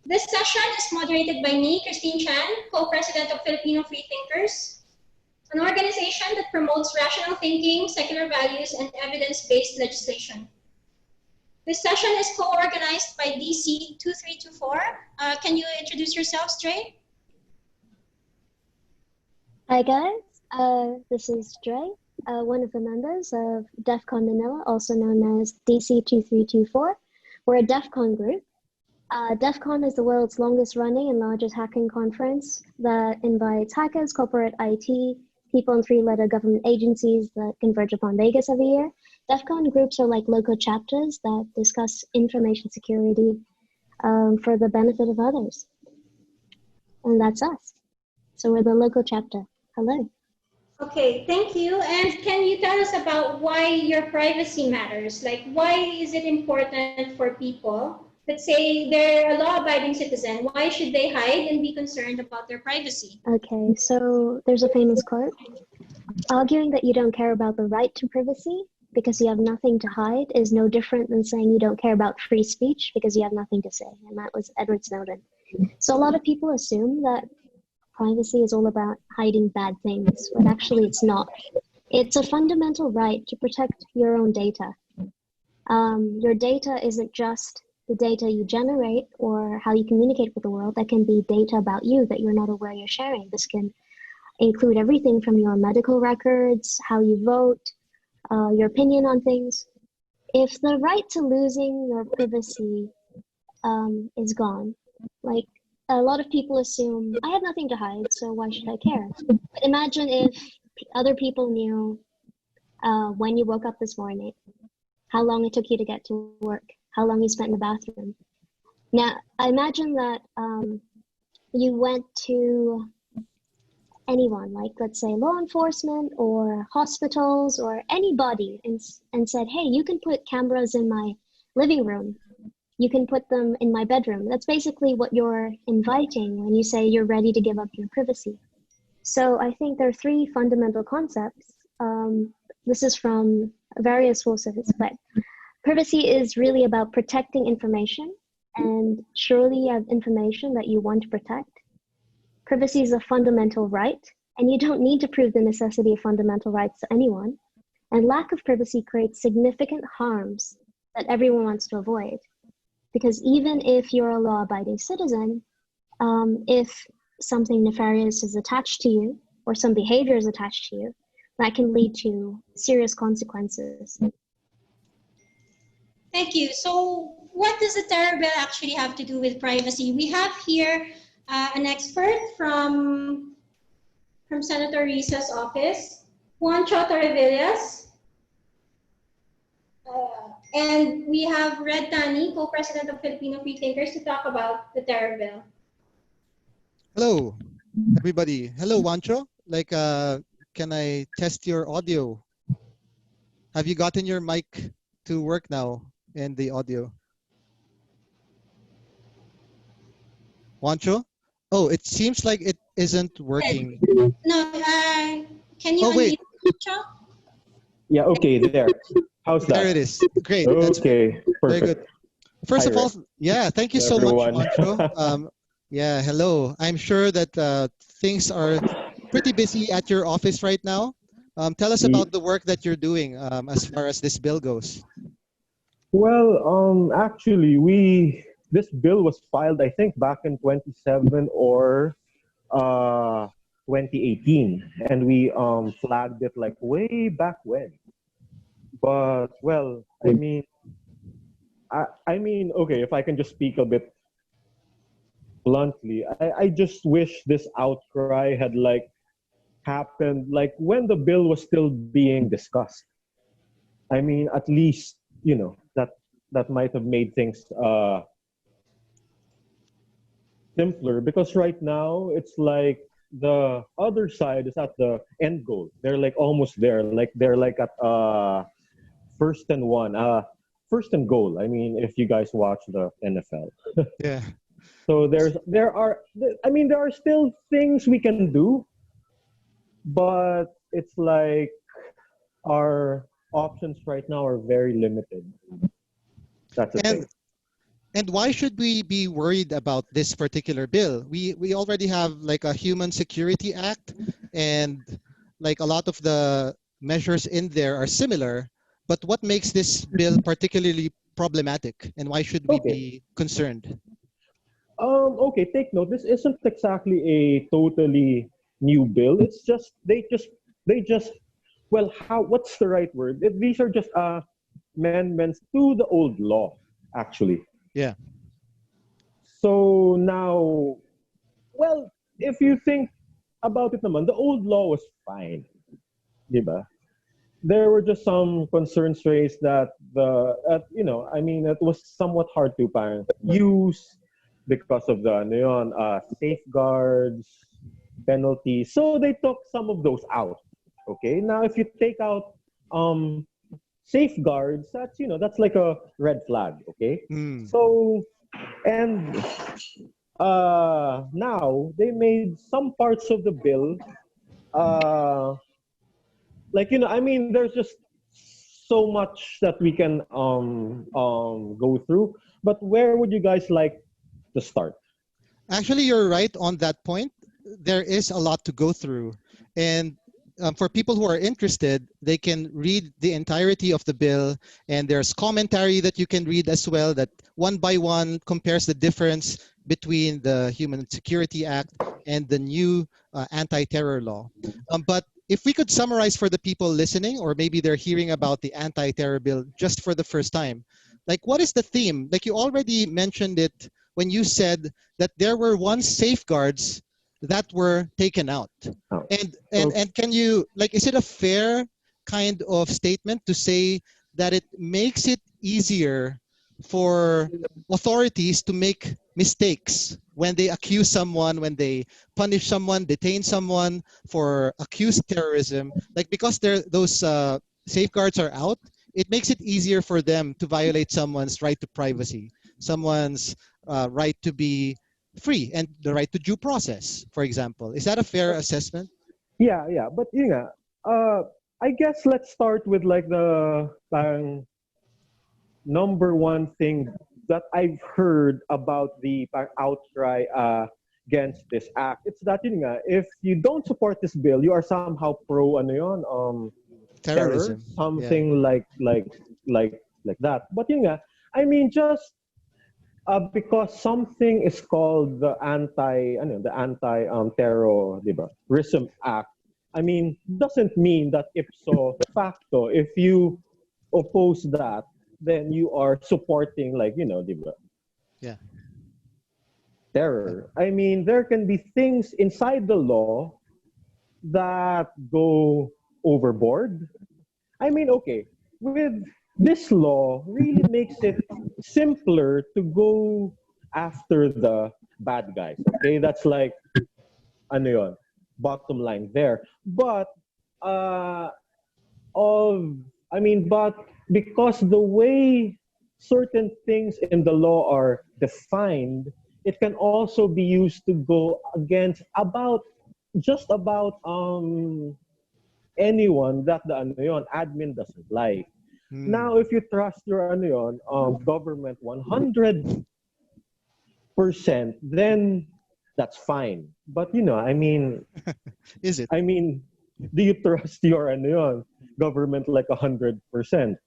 This session is moderated by me, Christine Chan, co-president of Filipino Freethinkers, an organization that promotes rational thinking, secular values, and evidence-based legislation. This session is co-organized by DC2324. Can you introduce yourself, Dre? Hi guys, this is Dre, one of the members of DEFCON Manila, also known as DC2324. We're a DEFCON group. DEFCON is the world's longest running and largest hacking conference that invites hackers, corporate IT, people in three-letter government agencies that converge upon Vegas every year. DEFCON groups are like local chapters that discuss information security for the benefit of others. And that's us. So we're the local chapter. Hello. Okay, thank you. And can you tell us about why your privacy matters? Like, why is it important for people? Let's say they're a law-abiding citizen. Why should they hide and be concerned about their privacy? Okay, so there's a famous quote. Arguing that you don't care about the right to privacy because you have nothing to hide is no different than saying you don't care about free speech because you have nothing to say. And that was Edward Snowden. So a lot of people assume that privacy is all about hiding bad things, but actually it's not. It's a fundamental right to protect your own data. Your data isn't just the data you generate or how you communicate with the world. That can be data about you that you're not aware you're sharing. This can include everything from your medical records, how you vote, your opinion on things. If the right to losing your privacy is gone, like a lot of people assume, I have nothing to hide, so why should I care? But imagine if other people knew when you woke up this morning, how long it took you to get to work, how long you spent in the bathroom. Now, I imagine that you went to anyone, like let's say law enforcement or hospitals or anybody and said, hey, you can put cameras in my living room. You can put them in my bedroom. That's basically what you're inviting when you say you're ready to give up your privacy. So I think there are three fundamental concepts. This is from various sources, but privacy is really about protecting information, and surely you have information that you want to protect. Privacy is a fundamental right, and you don't need to prove the necessity of fundamental rights to anyone. And lack of privacy creates significant harms that everyone wants to avoid. Because even if you're a law-abiding citizen, if something nefarious is attached to you or some behavior is attached to you, that can lead to serious consequences. Thank you. So what does the terror bill actually have to do with privacy? We have here an expert from Senator Risa's office, Juancho Torrevillas. And we have Red Tani, co-president of Filipino Freethinkers, to talk about the terror bill. Hello, everybody. Hello, Juancho. Like, can I test your audio? Have you gotten your mic to work now and the audio? Juancho? Oh, it seems like it isn't working. No, can you unmute Juancho? Yeah, okay, there. How's that? There it is. Great. Okay, That's perfect. very good. First of all, yeah, thank you so much, Juancho. Yeah, hello. I'm sure that things are pretty busy at your office right now. Tell us about the work that you're doing as far as this bill goes. Well, actually, this bill was filed, I think, back in 2017 or 2018, and we flagged it like way back when. But well, I mean, okay, if I can just speak a bit bluntly, I just wish this outcry had like happened like when the bill was still being discussed. I mean, at least, you know, that might have made things simpler, because right now it's like the other side is at the end goal. They're like almost there. Like they're like at first and goal. I mean, if you guys watch the NFL. Yeah. So there are still things we can do, but it's like our options right now are very limited. That's the thing. And why should we be worried about this particular bill? We already have like a Human Security Act, and like a lot of the measures in there are similar. But what makes this bill particularly problematic, and why should we Okay. be concerned? Okay, take note. This isn't exactly a totally new bill. It's just they just well, how what's the right word? These are just amendments to the old law, actually. Yeah. So now, well, if you think about it naman, the old law was fine, diba? There were just some concerns raised that I mean, it was somewhat hard to parang use because of the ano yun, safeguards, penalties. So they took some of those out. Okay, now if you take out safeguards, that's like a red flag. Okay, so and now they made some parts of the bill I mean, there's just so much that we can go through. But where would you guys like to start? Actually, you're right on that point. There is a lot to go through. And for people who are interested, they can read the entirety of the bill. And there's commentary that you can read as well that one by one compares the difference between the Human Security Act and the new anti-terror law. But if we could summarize for the people listening, or maybe they're hearing about the anti-terror bill just for the first time, like what is the theme? Like you already mentioned it when you said that there were once safeguards that were taken out. And can you, like, is it a fair kind of statement to say that it makes it easier for authorities to make mistakes when they accuse someone, when they punish someone, detain someone for accused terrorism? Like, because those safeguards are out, it makes it easier for them to violate someone's right to privacy, someone's right to be free, and the right to due process, for example. Is that a fair assessment? Yeah. But I guess let's start with like the number one thing that I've heard about the outcry against this act. It's that if you don't support this bill, you are somehow pro terror, Terrorism. something like that. But I mean, just because something is called the terrorism act, I mean, doesn't mean that ipso facto, if you oppose that, then you are supporting Yeah. terror. I mean, there can be things inside the law that go overboard. I mean, okay, with this law really makes it simpler to go after the bad guys. Okay, that's like ano yun, bottom line there. But but because the way certain things in the law are defined, it can also be used to go against just about anyone that the admin doesn't like. Now, if you trust your government 100%, then that's fine. But I mean, is it? I mean, do you trust your government like 100%?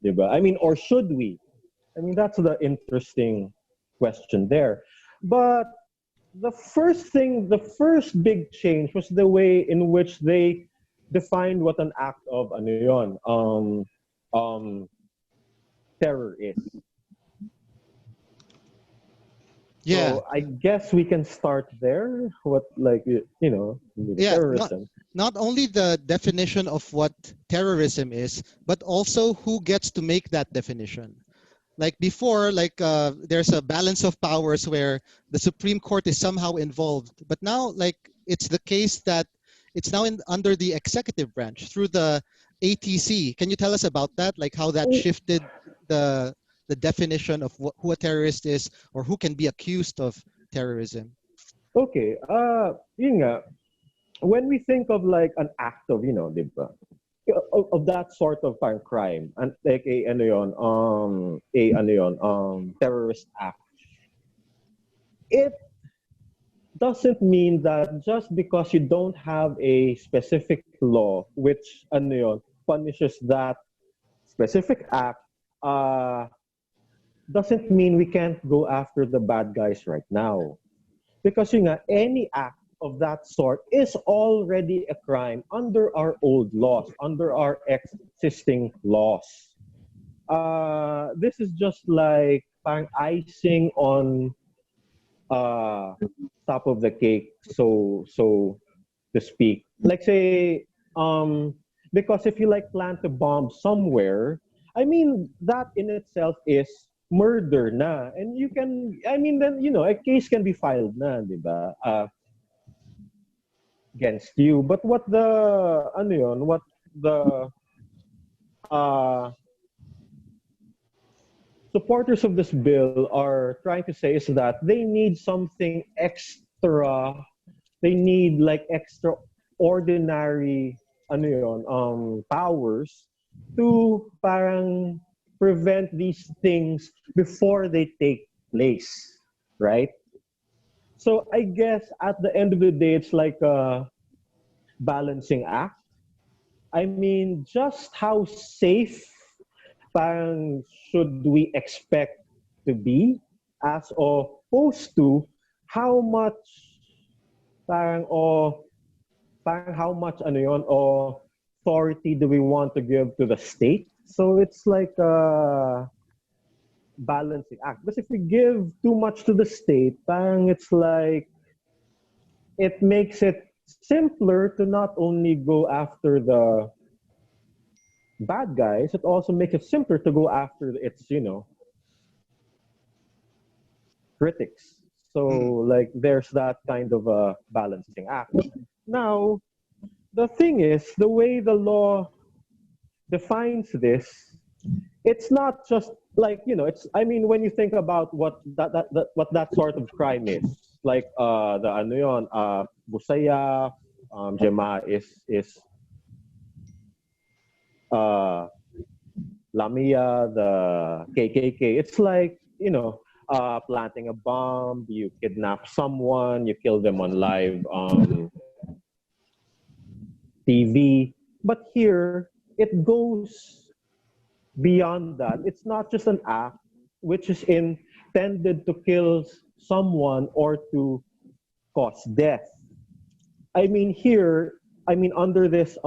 Diba? I mean, or should we? I mean, that's the interesting question there. But the first big change was the way in which they defined what an act of terror is. Yeah. So I guess we can start there. What terrorism. Not only the definition of what terrorism is, but also who gets to make that definition. Like before, there's a balance of powers where the Supreme Court is somehow involved. But now, it's the case that it's now under the executive branch through the ATC. Can you tell us about that? Like how that shifted the definition of who a terrorist is, or who can be accused of terrorism? Okay. Yun nga, when we think of like an act of, diba, of that sort of crime, and like terrorist act, it doesn't mean that just because you don't have a specific law which punishes that specific act, doesn't mean we can't go after the bad guys right now. Because any act of that sort is already a crime under our old laws, under our existing laws. This is just like parang icing on top of the cake, so to speak. Like say, because if you like plant a bomb somewhere, I mean that in itself is murder na, and you can, I mean then a case can be filed na, di ba? Against you. But what the what the supporters of this bill are trying to say is that they need something extra. They need like extraordinary powers to parang prevent these things before they take place, right? So I guess at the end of the day, it's like a balancing act. I mean, just how safe parang should we expect to be as opposed to how much parang how much authority do we want to give to the state? So it's like a balancing act. Because if we give too much to the state, parang it's like it makes it simpler to not only go after the bad guys, it also makes it simpler to go after its critics. So like there's that kind of a balancing act. Now the thing is, the way the law defines this, it's not just like it's, I mean, when you think about what that sort of crime is, like the Busaya, Jema is Lamia, the KKK. It's like planting a bomb, you kidnap someone, you kill them on live TV. But here it goes beyond that. It's not just an act which is intended to kill someone or to cause death. I mean here, under this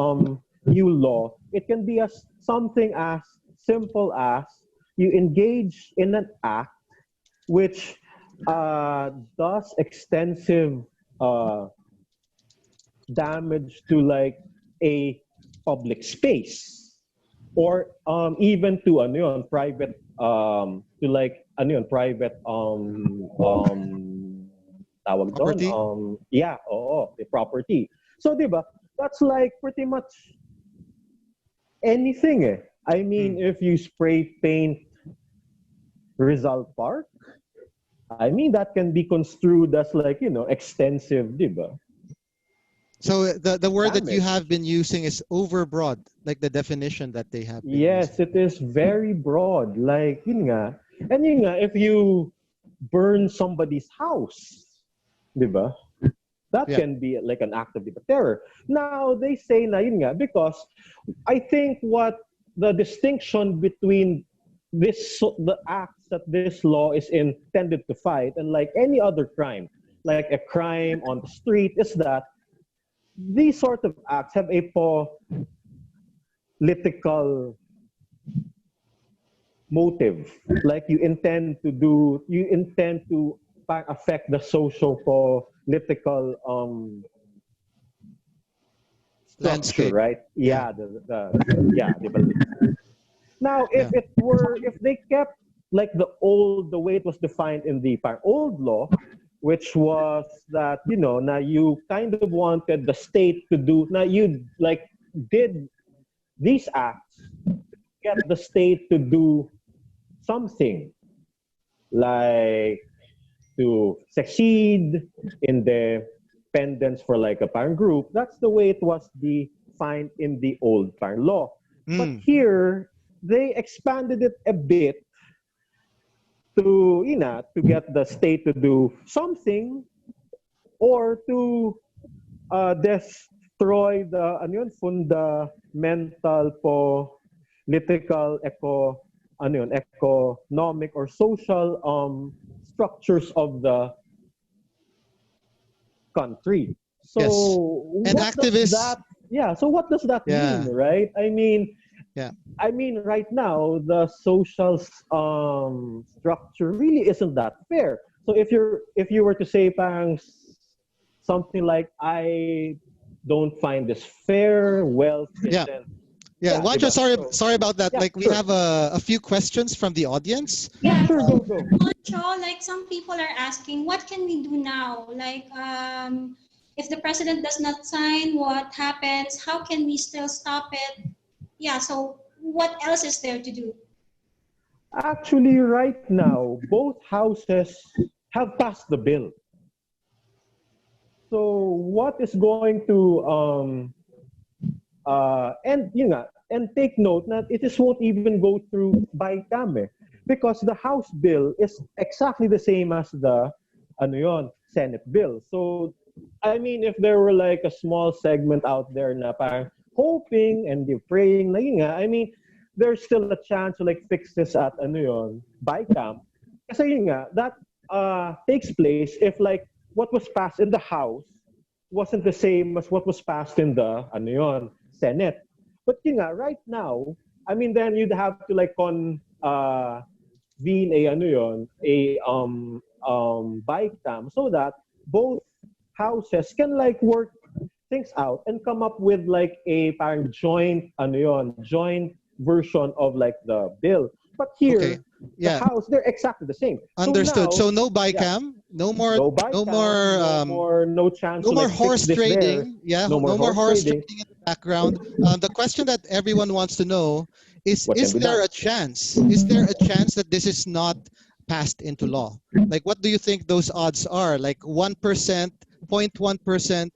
new law, it can be something as simple as you engage in an act which does extensive damage to like a public space, or even to private private tawag Property? doon, the property. So diba, that's like pretty much anything eh. I mean, if you spray paint Rizal Park, I mean that can be construed as like extensive, diba? So the word damage that you have been using is overbroad, like the definition that they have been Yes, using. it is very broad. Like yun nga. And yun nga, if you burn somebody's house, diba? That can be like an act of terror. Now they say na yun nga, because I think what the distinction between the acts that this law is intended to fight and like any other crime, like a crime on the street, is that these sort of acts have a political motive. Like you intend to affect the socio-political structure, Landscape. right? Yeah, Now, if they kept like the way it was defined in the old law, which was that now you kind of wanted the state to do, now you like did these acts to get the state to do something, like to succeed in the independence for like a parent group. That's the way it was defined in the old parent law. But here they expanded it a bit to, to get the state to do something or to destroy the fundamental political, economic or social structures of the country. So yes. And activists. So what does that mean, right? I mean, right now the social structure really isn't that fair. So if you were to say something like, I don't find this fair, well, then Juancho, sorry about that. We have a few questions from the audience. Yeah, sure, go. Juancho, some people are asking, what can we do now? If the president does not sign, what happens? How can we still stop it? Yeah, so what else is there to do? Actually, right now, both houses have passed the bill. So what is going to and take note that it won't even go through by Kame, because the House bill is exactly the same as the Senate bill. So I mean, if there were a small segment out there na parang hoping and praying I mean, there's still a chance to fix this at by Cam. Kasi that takes place if what was passed in the House wasn't the same as what was passed in the Senate. But right now, I mean, then you'd have to convene a BICAM so that both houses can work things out and come up with a joint joint version of the bill. But here, the House, they're exactly the same. Understood. So no BICAM, no more chance. No more horse trading. No more horse trading in the background. The question that everyone wants to know is there a chance? Is there a chance that this is not passed into law? What do you think those odds are? 1%, 0.1%,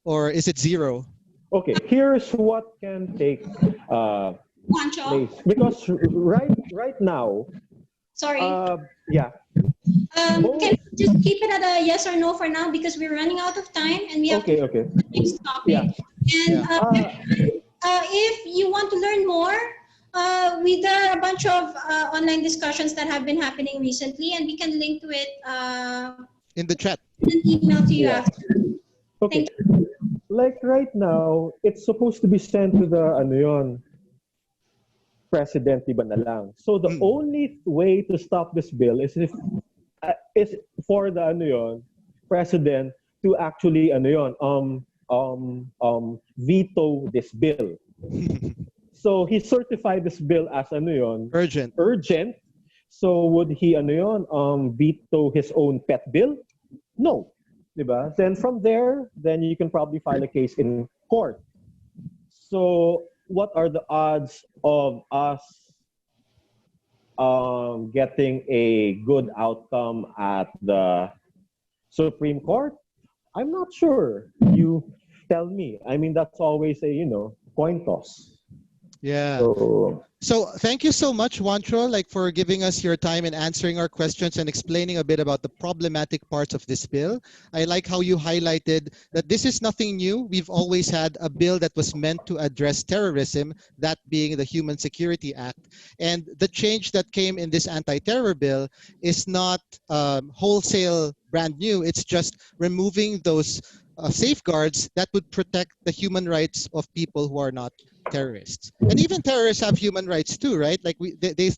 or is it 0? Okay, here's what can take place. Because right now, sorry. Yeah. Can we just keep it at a yes or no for now, because we're running out of time and we have to go to the next topic. And if you want to learn more, there are a bunch of online discussions that have been happening recently, and we can link to it in the chat. An email to you after. Okay. Thank you. Right now, it's supposed to be sent to the President, diba na lang. So the only way to stop this bill is for the President to actually veto this bill. So he certified this bill as urgent. So would he veto his own pet bill? No. Diba? Then from there, then you can probably file a case in court. So what are the odds of us getting a good outcome at the Supreme Court? I'm not sure. You tell me. I mean, that's always a coin toss. Yeah. So thank you so much, Juancho, for giving us your time and answering our questions and explaining a bit about the problematic parts of this bill. I like how you highlighted that this is nothing new. We've always had a bill that was meant to address terrorism, that being the Human Security Act. And the change that came in this anti-terror bill is not wholesale brand new. It's just removing those safeguards that would protect the human rights of people who are not terrorists. And even terrorists have human rights too, right?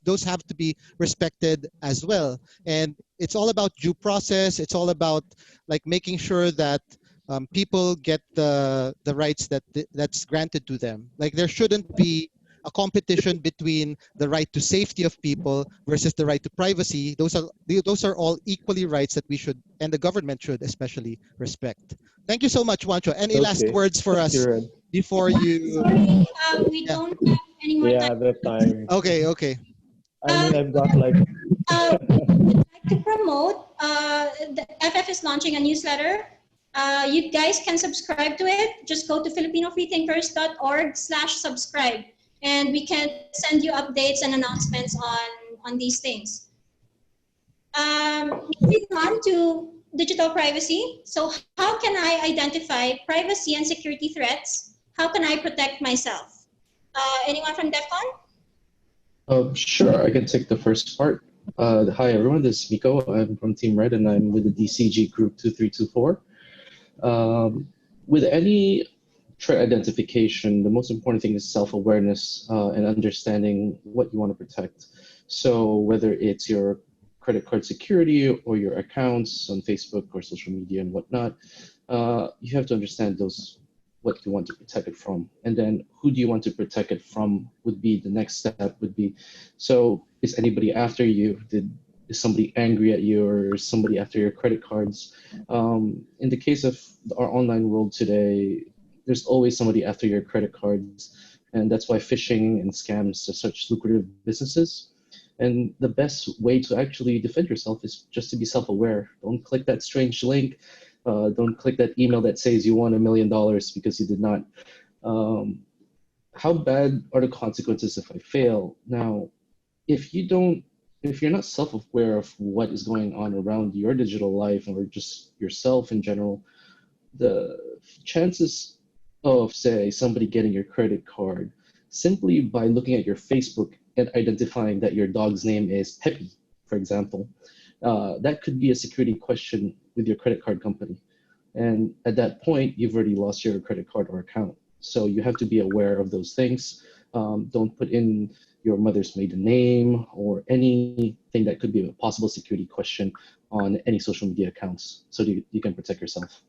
Those have to be respected as well. And it's all about due process. It's all about making sure that people get the rights that's granted to them. There shouldn't be a competition between the right to safety of people versus the right to privacy. Those are all equally rights that we should, and the government should especially, respect. Thank you so much, Juancho. Any last words for us before you? Sorry, we don't have any more time. Yeah, the time. Okay. I mean, I've got we'd like to promote, the FF is launching a newsletter. You guys can subscribe to it. Just go to filipinofreethinkers.org/subscribe. And we can send you updates and announcements on these things. Moving on to digital privacy. So how can I identify privacy and security threats? How can I protect myself? Anyone from DEFCON? Sure, I can take the first part. Hi everyone, this is Miko. I'm from Team Red and I'm with the DCG group 2324. With any threat identification, the most important thing is self-awareness and understanding what you want to protect. So whether it's your credit card security or your accounts on Facebook or social media and whatnot, you have to understand what you want to protect it from. And then who do you want to protect it from would be the next step would be, so is anybody after you? Is somebody angry at you or is somebody after your credit cards? In the case of our online world today, there's always somebody after your credit cards. And that's why phishing and scams are such lucrative businesses. And the best way to actually defend yourself is just to be self-aware. Don't click that strange link. Don't click that email that says you won $1 million because you did not. How bad are the consequences if I fail? Now, if you're not self-aware of what is going on around your digital life or just yourself in general, the chances of, say, somebody getting your credit card simply by looking at your Facebook and identifying that your dog's name is Peppy, for example, that could be a security question with your credit card company. And at that point, you've already lost your credit card or account. So you have to be aware of those things. Don't put in your mother's maiden name or anything that could be a possible security question on any social media accounts so you can protect yourself.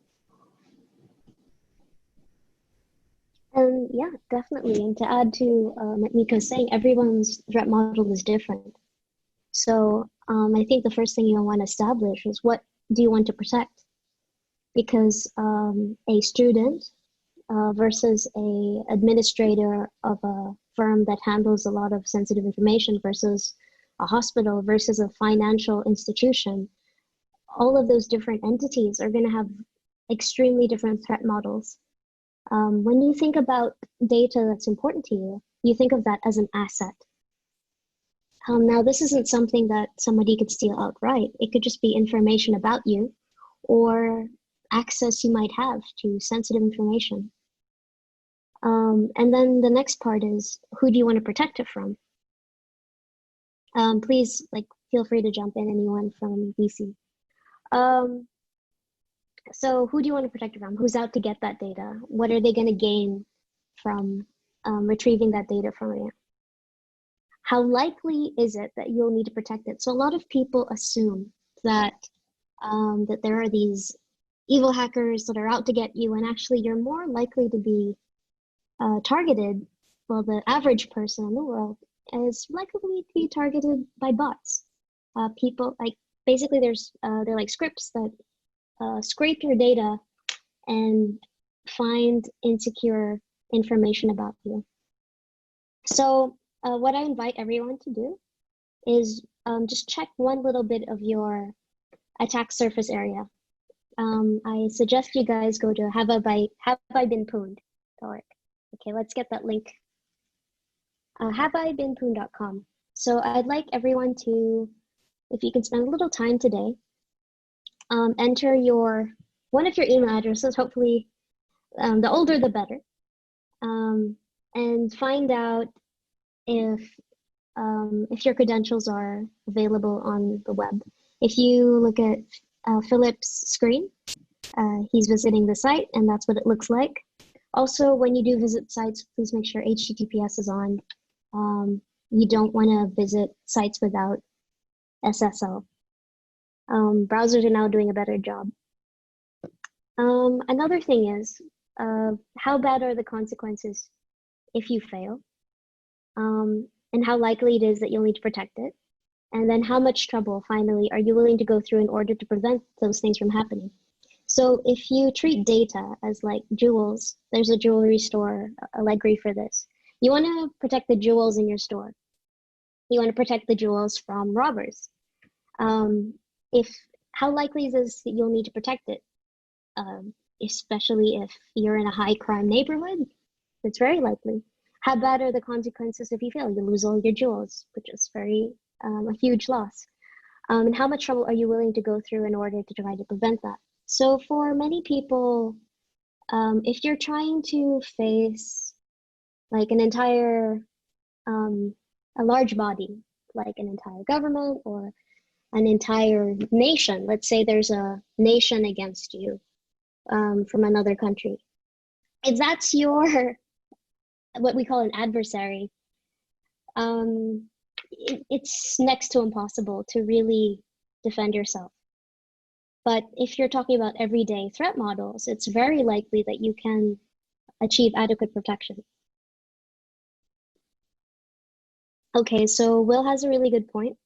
Yeah, definitely. And to add to what Miko's saying, everyone's threat model is different. So I think the first thing you'll want to establish is what do you want to protect? Because a student versus a administrator of a firm that handles a lot of sensitive information versus a hospital versus a financial institution, all of those different entities are going to have extremely different threat models. When you think about data that's important to you, you think of that as an asset. Now, this isn't something that somebody could steal outright. It could just be information about you or access you might have to sensitive information. And then the next part is, who do you want to protect it from? Please, feel free to jump in, anyone from DC. So who do you want to protect it from? Who's out to get that data? What are they going to gain from retrieving that data from you? How likely is it that you'll need to protect it? So a lot of people assume that that there are these evil hackers that are out to get you, and actually you're more likely to be targeted. Well, the average person in the world is likely to be targeted by bots. People basically they're like scripts that scrape your data and find insecure information about you. So what I invite everyone to do is just check one little bit of your attack surface area. I suggest you guys go to haveibeenpooned.org. Okay, let's get that link. Haveibeenpooned.com. So I'd like everyone to, if you can spend a little time today, enter one of your email addresses, hopefully the older the better, and find out if your credentials are available on the web. If you look at Philip's screen, he's visiting the site, and that's what it looks like. Also, when you do visit sites, please make sure HTTPS is on. You don't want to visit sites without SSL. Browsers are now doing a better job. Another thing is, how bad are the consequences if you fail? And how likely it is that you'll need to protect it? And then how much trouble, finally, are you willing to go through in order to prevent those things from happening? So if you treat data as like jewels, there's a jewelry store, Allegri, for this. You want to protect the jewels in your store. You want to protect the jewels from robbers. How likely is this that you'll need to protect it? Especially if you're in a high crime neighborhood, it's very likely. How bad are the consequences if you fail? You lose all your jewels, which is a huge loss. And how much trouble are you willing to go through in order to try to prevent that? So for many people, if you're trying to face like an entire, a large body, like an entire government or an entire nation, let's say there's a nation against you from another country. If that's your, what we call an adversary, it's next to impossible to really defend yourself. But if you're talking about everyday threat models, it's very likely that you can achieve adequate protection. Okay, so Will has a really good point.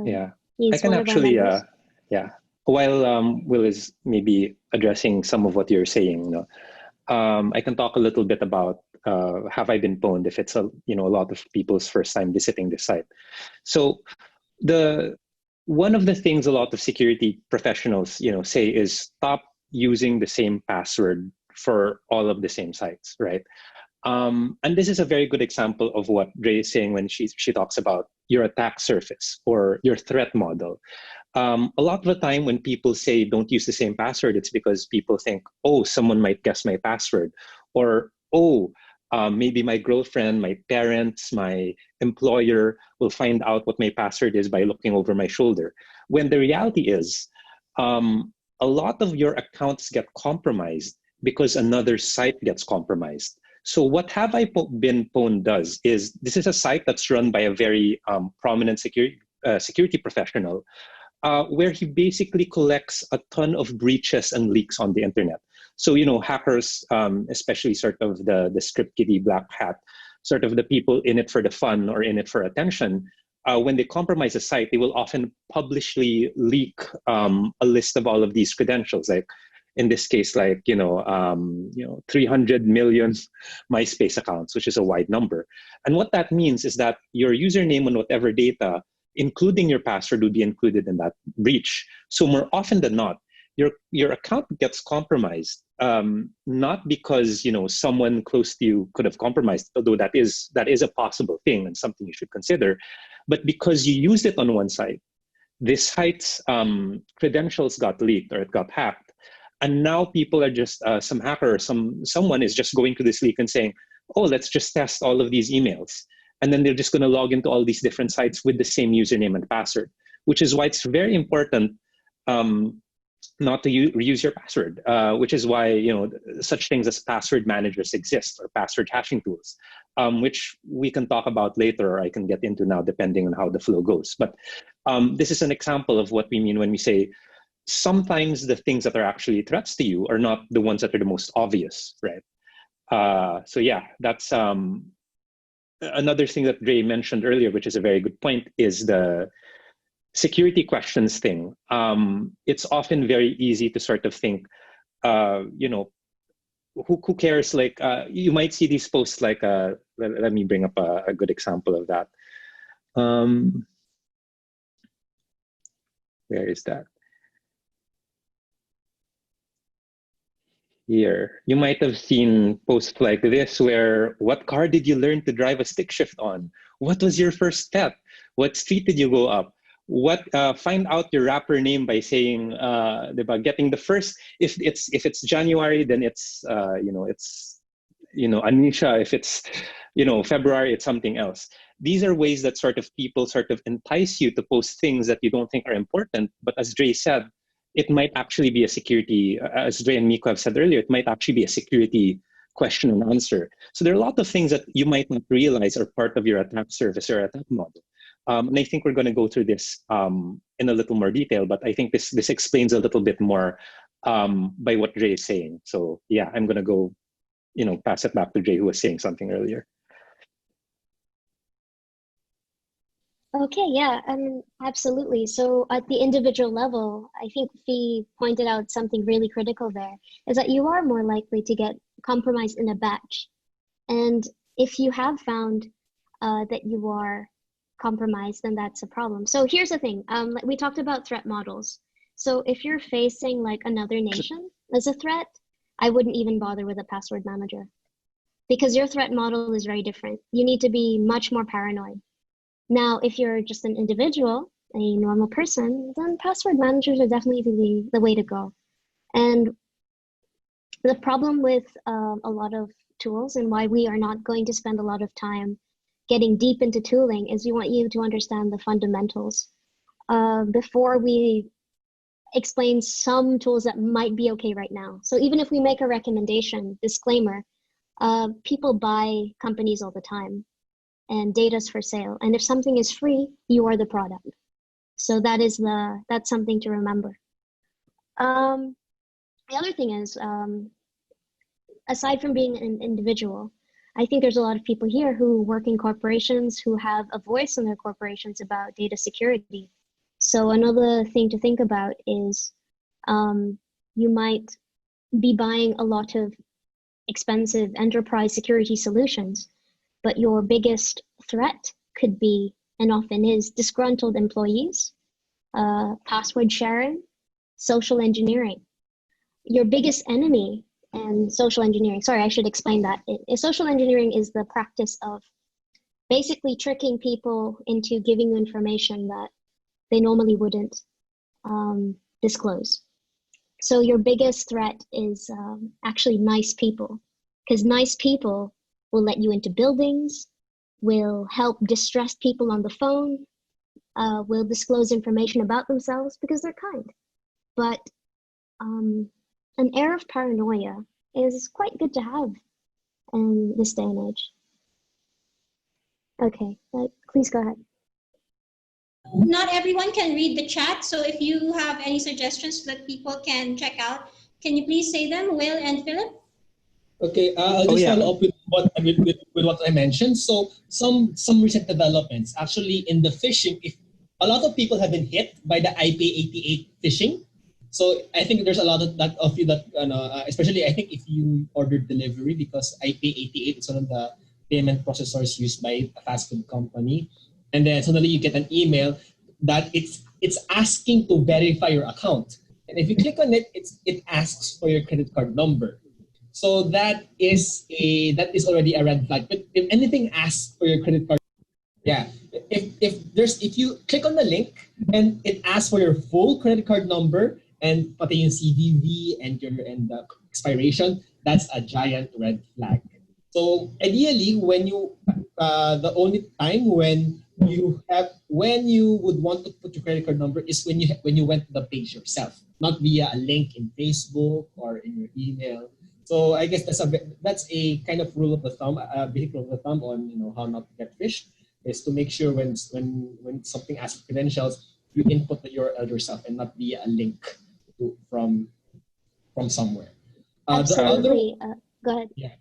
Yeah, he's I can one of our actually, members. yeah. While Will is maybe addressing some of what you're saying, I can talk a little bit about have I been pwned if it's a lot of people's first time visiting the site. So one of the things a lot of security professionals say is stop using the same password for all of the same sites, right? And this is a very good example of what Dre is saying when she talks about your attack surface or your threat model. A lot of the time when people say don't use the same password, it's because people think, oh, someone might guess my password, or oh, maybe my girlfriend, my parents, my employer will find out what my password is by looking over my shoulder. When the reality is, a lot of your accounts get compromised because another site gets compromised. So what Have I Been Pwned does is, this is a site that's run by a very prominent security professional, where he basically collects a ton of breaches and leaks on the internet. So, hackers, especially sort of the script kiddie black hat, sort of the people in it for the fun or in it for attention, when they compromise a site, they will often publicly leak a list of all of these credentials, like in this case, like 300 million MySpace accounts, which is a wide number. And what that means is that your username and whatever data, including your password, would be included in that breach. So more often than not, your account gets compromised, not because someone close to you could have compromised, although that is a possible thing and something you should consider, but because you used it on one site. This site's credentials got leaked or it got hacked. And now people are just, some hacker or someone is just going to this leak and saying, oh, let's just test all of these emails. And then they're just going to log into all these different sites with the same username and password, which is why it's very important not to reuse your password, which is why such things as password managers exist, or password hashing tools, which we can talk about later, or I can get into now depending on how the flow goes. But this is an example of what we mean when we say sometimes the things that are actually threats to you are not the ones that are the most obvious, right? So yeah, that's another thing that Dre mentioned earlier, which is a very good point, is the security questions thing. It's often very easy to sort of think, who cares? Like, you might see these posts like, let me bring up a good example of that. Where is that? Here, you might have seen posts like this where, what car did you learn to drive a stick shift on? What was your first step? What street did you go up? What find out your rapper name by saying getting the first, if it's January, then it's Anisha. If it's February, it's something else. These are ways that sort of people sort of entice you to post things that you don't think are important, but as Dre said, it might actually be a security, as Dre and Miko have said earlier, it might actually be a security question and answer. So there are a lot of things that you might not realize are part of your attack surface or attack model. And I think we're going to go through this in a little more detail, but I think this explains a little bit more by what Dre is saying. So yeah, I'm going to go, pass it back to Dre, who was saying something earlier. Okay, yeah, absolutely. So at the individual level, I think Fee pointed out something really critical there, is that you are more likely to get compromised in a batch. And if you have found that you are compromised, then that's a problem. So here's the thing, we talked about threat models. So if you're facing like another nation as a threat, I wouldn't even bother with a password manager, because your threat model is very different. You need to be much more paranoid. Now, if you're just an individual a normal person, then password managers are definitely the way to go. And the problem with a lot of tools, and why we are not going to spend a lot of time getting deep into tooling, is we want you to understand the fundamentals before we explain some tools that might be okay right now. So even if we make a recommendation, disclaimer, people buy companies all the time, and data's for sale. And if something is free, you are the product. So that's something to remember. The other thing is, aside from being an individual, I think there's a lot of people here who work in corporations who have a voice in their corporations about data security. So another thing to think about is you might be buying a lot of expensive enterprise security solutions, but your biggest threat could be, and often is, disgruntled employees, password sharing, social engineering. Your biggest enemy in social engineering, sorry, I should explain that. Social engineering is the practice of basically tricking people into giving you information that they normally wouldn't disclose. So your biggest threat is actually nice people, because nice people will let you into buildings, will help distressed people on the phone, will disclose information about themselves because they're kind. But an air of paranoia is quite good to have in this day and age. Okay, please go ahead. Not everyone can read the chat, so if you have any suggestions that people can check out, can you please say them, Will and Philip? Okay, I'll just follow up with what I mentioned. So some recent developments. Actually, in the phishing, if a lot of people have been hit by the IP88 phishing. So I think there's a lot of you that, especially I think if you ordered delivery, because IP88 is one of the payment processors used by a fast food company. And then suddenly you get an email that it's asking to verify your account. And if you click on it, it asks for your credit card number. So that is already a red flag. But if anything asks for your credit card, yeah. If you click on the link and it asks for your full credit card number and pati yung CVV and the expiration, that's a giant red flag. So ideally, when you the only time when you would want to put your credit card number is when you went to the page yourself, not via a link in Facebook or in your email. So I guess that's a kind of rule of the thumb, a basic rule of the thumb on how not to get phished, is to make sure when something asks for credentials, you input the URL yourself and not via a link from somewhere. Absolutely. Go ahead.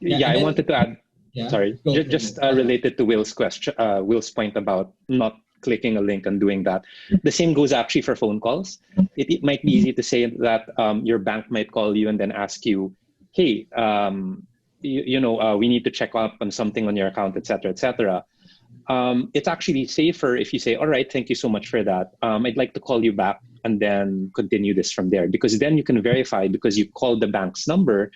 Yeah, I wanted to add. Yeah. Sorry, just related to Will's question, Will's point about not clicking a link and doing that. The same goes actually for phone calls. It might be easy to say that your bank might call you and then ask you, hey, we need to check up on something on your account, et cetera, et cetera. It's actually safer if you say, all right, thank you so much for that. I'd like to call you back and then continue this from there, because then you can verify, because you called the bank's number,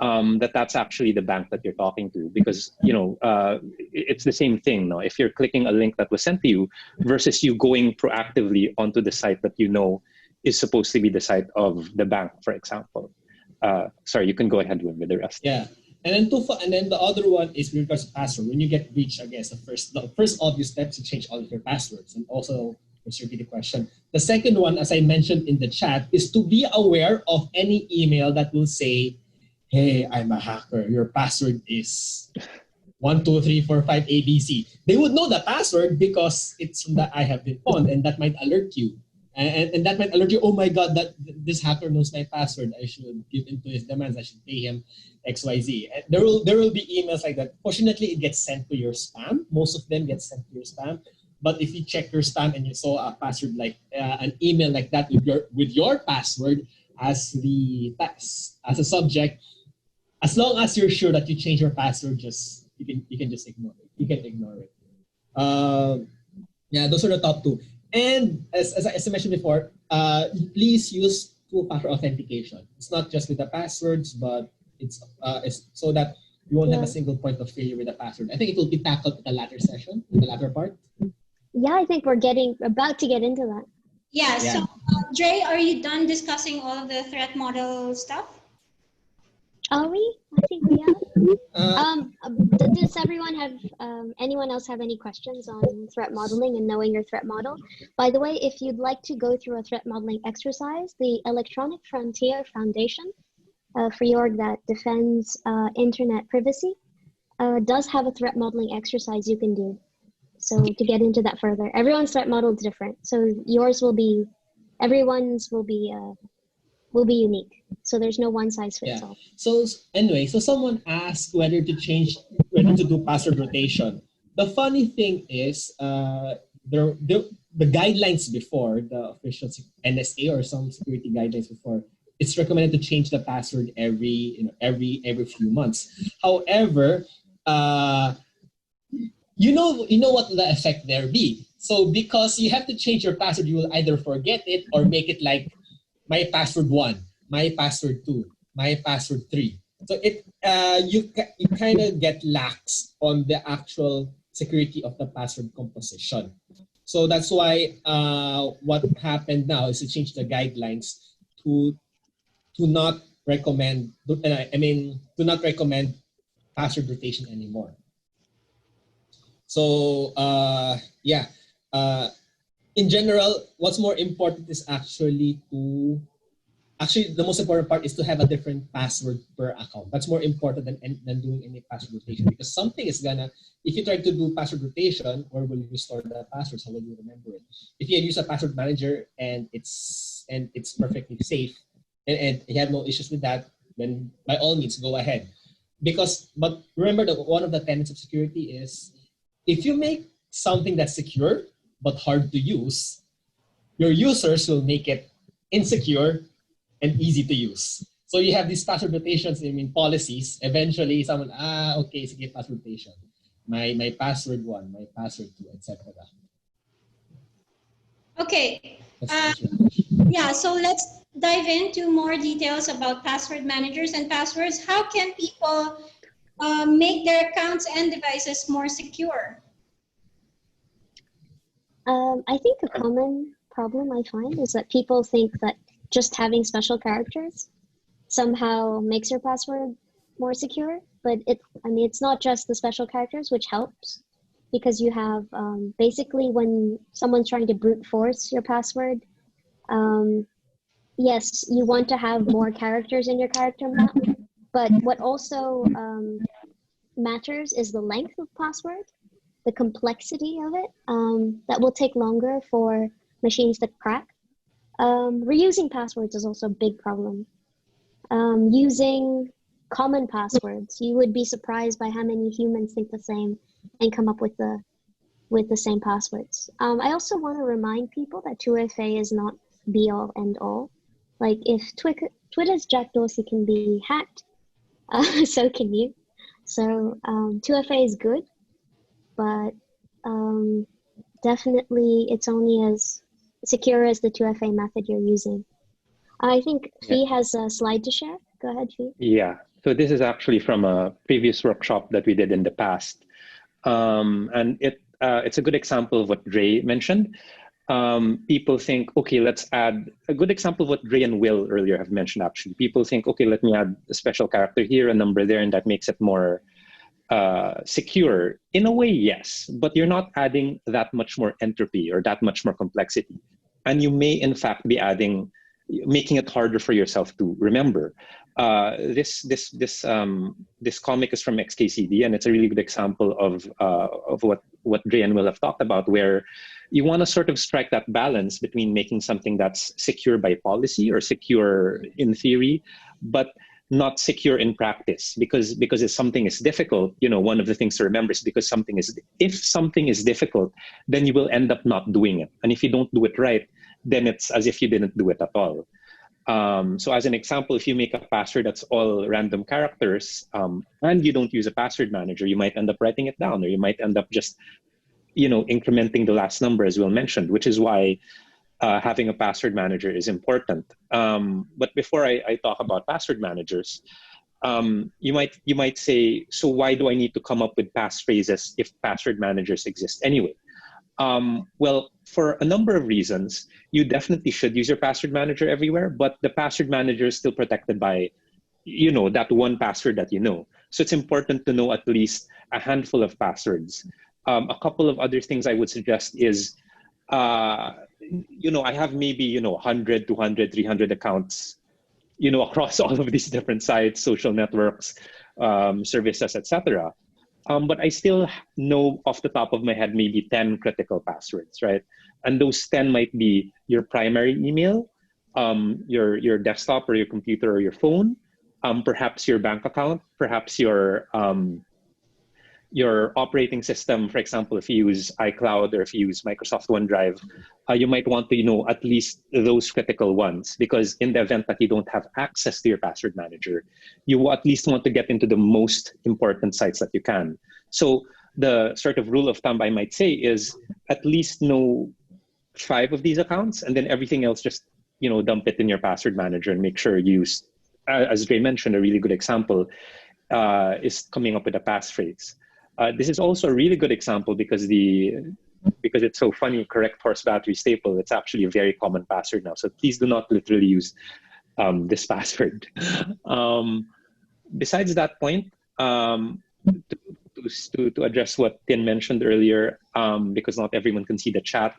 that's actually the bank that you're talking to, because it's the same thing. No, if you're clicking a link that was sent to you versus you going proactively onto the site that is supposed to be the site of the bank, for example. Sorry, you can go ahead with the rest. Yeah. And then the other one is with regards to password. When you get breached, I guess the first obvious step is to change all of your passwords, and also which would be the question. The second one, as I mentioned in the chat, is to be aware of any email that will say, "Hey, I'm a hacker. Your password is 12345 ABC." They would know the password because it's from the I have been pawned, and that might alert you. And that might alert you, oh my God, that this hacker knows my password. I should give in to his demands. I should pay him XYZ. And there will be emails like that. Fortunately, it gets sent to your spam. Most of them get sent to your spam. But if you check your spam and you saw a password like an email like that with your password as a subject, as long as you're sure that you change your password, you can just ignore it. You can ignore it. Those are the top two. And as I mentioned before, please use two-factor authentication. It's not just with the passwords, but it's so that you won't have a single point of failure with the password. I think it will be tackled in the latter session, in the latter part. Yeah, I think we're about to get into that. Yeah. So, Dre, are you done discussing all of the threat model stuff? Are we? I think we are. Does everyone have, anyone else have any questions on threat modeling and knowing your threat model? By the way, if you'd like to go through a threat modeling exercise, the Electronic Frontier Foundation, a free org that defends internet privacy, does have a threat modeling exercise you can do. So to get into that further, everyone's threat model is different. So everyone's will be unique. So there's no one size fits all. So anyway, so someone asked whether to do password rotation. The funny thing is, the guidelines before, the official NSA or some security guidelines before, it's recommended to change the password every few months. However, you know what the effect there be. So because you have to change your password, you will either forget it or make it like my password 1, my password 2, my password 3. So you kind of get lax on the actual security of the password composition. So that's why what happened now is to change the guidelines to not recommend password rotation anymore. So in general, what's more important is actually the most important part is to have a different password per account. That's more important than doing any password rotation, because something is if you try to do password rotation, where will you restore the passwords? How will you remember it? If you use a password manager and it's perfectly safe and you have no issues with that, then by all means go ahead. But remember that one of the tenets of security is, if you make something that's secure but hard to use, your users will make it insecure and easy to use. So you have these password rotations in policies. Eventually, someone, okay, sige, password rotation. My password 1, my password 2, etc. Okay. So let's dive into more details about password managers and passwords. How can people make their accounts and devices more secure? I think a common problem I find is that people think that just having special characters somehow makes your password more secure, but it's not just the special characters, which helps, because you have basically when someone's trying to brute force your password, yes, you want to have more characters in your character map, but what also matters is the length of password, the complexity of it, that will take longer for machines to crack. Reusing passwords is also a big problem. Using common passwords, you would be surprised by how many humans think the same and come up with the same passwords. I also want to remind people that 2FA is not be all end all. Like if Twitter's Jack Dorsey can be hacked, so can you. So 2FA is good, but definitely it's only as secure as the 2FA method you're using. I think Fee has a slide to share. Go ahead, Fee. Yeah, so this is actually from a previous workshop that we did in the past. And it's a good example of what Dre mentioned. People think, okay, let's add a good example of what Dre and Will earlier have mentioned, actually. People think, okay, let me add a special character here, a number there, and that makes it more secure. In a way, yes, but you're not adding that much more entropy or that much more complexity. And you may, in fact, be making it harder for yourself to remember. This comic is from XKCD, and it's a really good example of what Dre and Will have talked about, where you want to sort of strike that balance between making something that's secure by policy or secure in theory, but not secure in practice. Because if something is difficult, one of the things to remember is if something is difficult, then you will end up not doing it. And if you don't do it right, then it's as if you didn't do it at all. So as an example, if you make a password that's all random characters and you don't use a password manager, you might end up writing it down, or you might end up just incrementing the last number, as Will mentioned, which is why having a password manager is important. But before I talk about password managers, you might say, so why do I need to come up with passphrases if password managers exist anyway? Well, for a number of reasons, you definitely should use your password manager everywhere, but the password manager is still protected by, that one password that you know. So it's important to know at least a handful of passwords. A couple of other things I would suggest is, I have maybe, 100, 200, 300 accounts, across all of these different sites, social networks, services, etc. But I still know off the top of my head maybe 10 critical passwords, right? And those 10 might be your primary email, your desktop or your computer or your phone, perhaps your bank account, perhaps your operating system. For example, if you use iCloud or if you use Microsoft OneDrive, you might want to know at least those critical ones, because in the event that you don't have access to your password manager, you at least want to get into the most important sites that you can. So the sort of rule of thumb I might say is at least know 5 of these accounts, and then everything else just dump it in your password manager and make sure you use, as Dre mentioned, a really good example is coming up with a passphrase. This is also a really good example because it's so funny, correct horse battery staple. It's actually a very common password now. So please do not literally use this password. Besides that point, to address what Tin mentioned earlier, because not everyone can see the chat,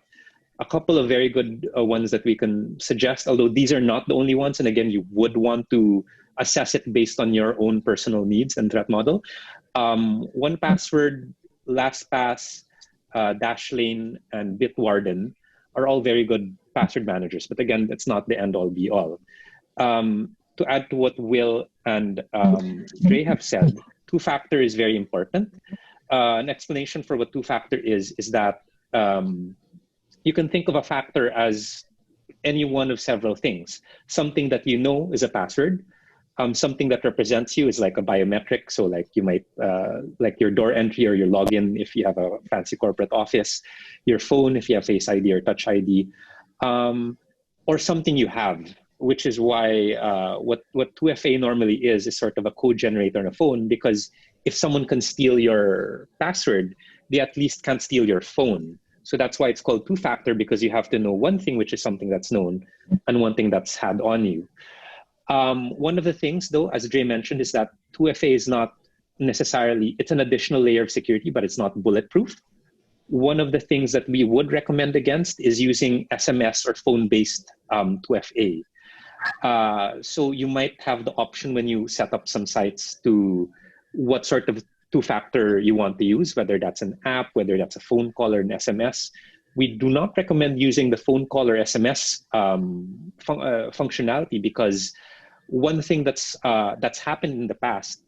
a couple of very good ones that we can suggest, although these are not the only ones. And again, you would want to assess it based on your own personal needs and threat model. 1Password, LastPass, Dashlane, and Bitwarden are all very good password managers. But again, that's not the end all be all. To add to what Will and Dre have said, 2-factor is very important. An explanation for what 2-factor is that you can think of a factor as any one of several things. Something that you know is a password. Something that represents you is like a biometric. So like you might, like your door entry or your login if you have a fancy corporate office, your phone if you have Face ID or Touch ID, or something you have, which is why what 2FA normally is sort of a code generator on a phone, because if someone can steal your password, they at least can't steal your phone. So that's why it's called 2-factor, because you have to know one thing, which is something that's known, and one thing that's had on you. One of the things, though, as Dre mentioned, is that 2FA is not necessarily, it's an additional layer of security, but it's not bulletproof. One of the things that we would recommend against is using SMS or phone-based 2FA. So you might have the option when you set up some sites to what sort of 2-factor you want to use, whether that's an app, whether that's a phone call or an SMS. We do not recommend using the phone call or SMS functionality, because one thing that's happened in the past,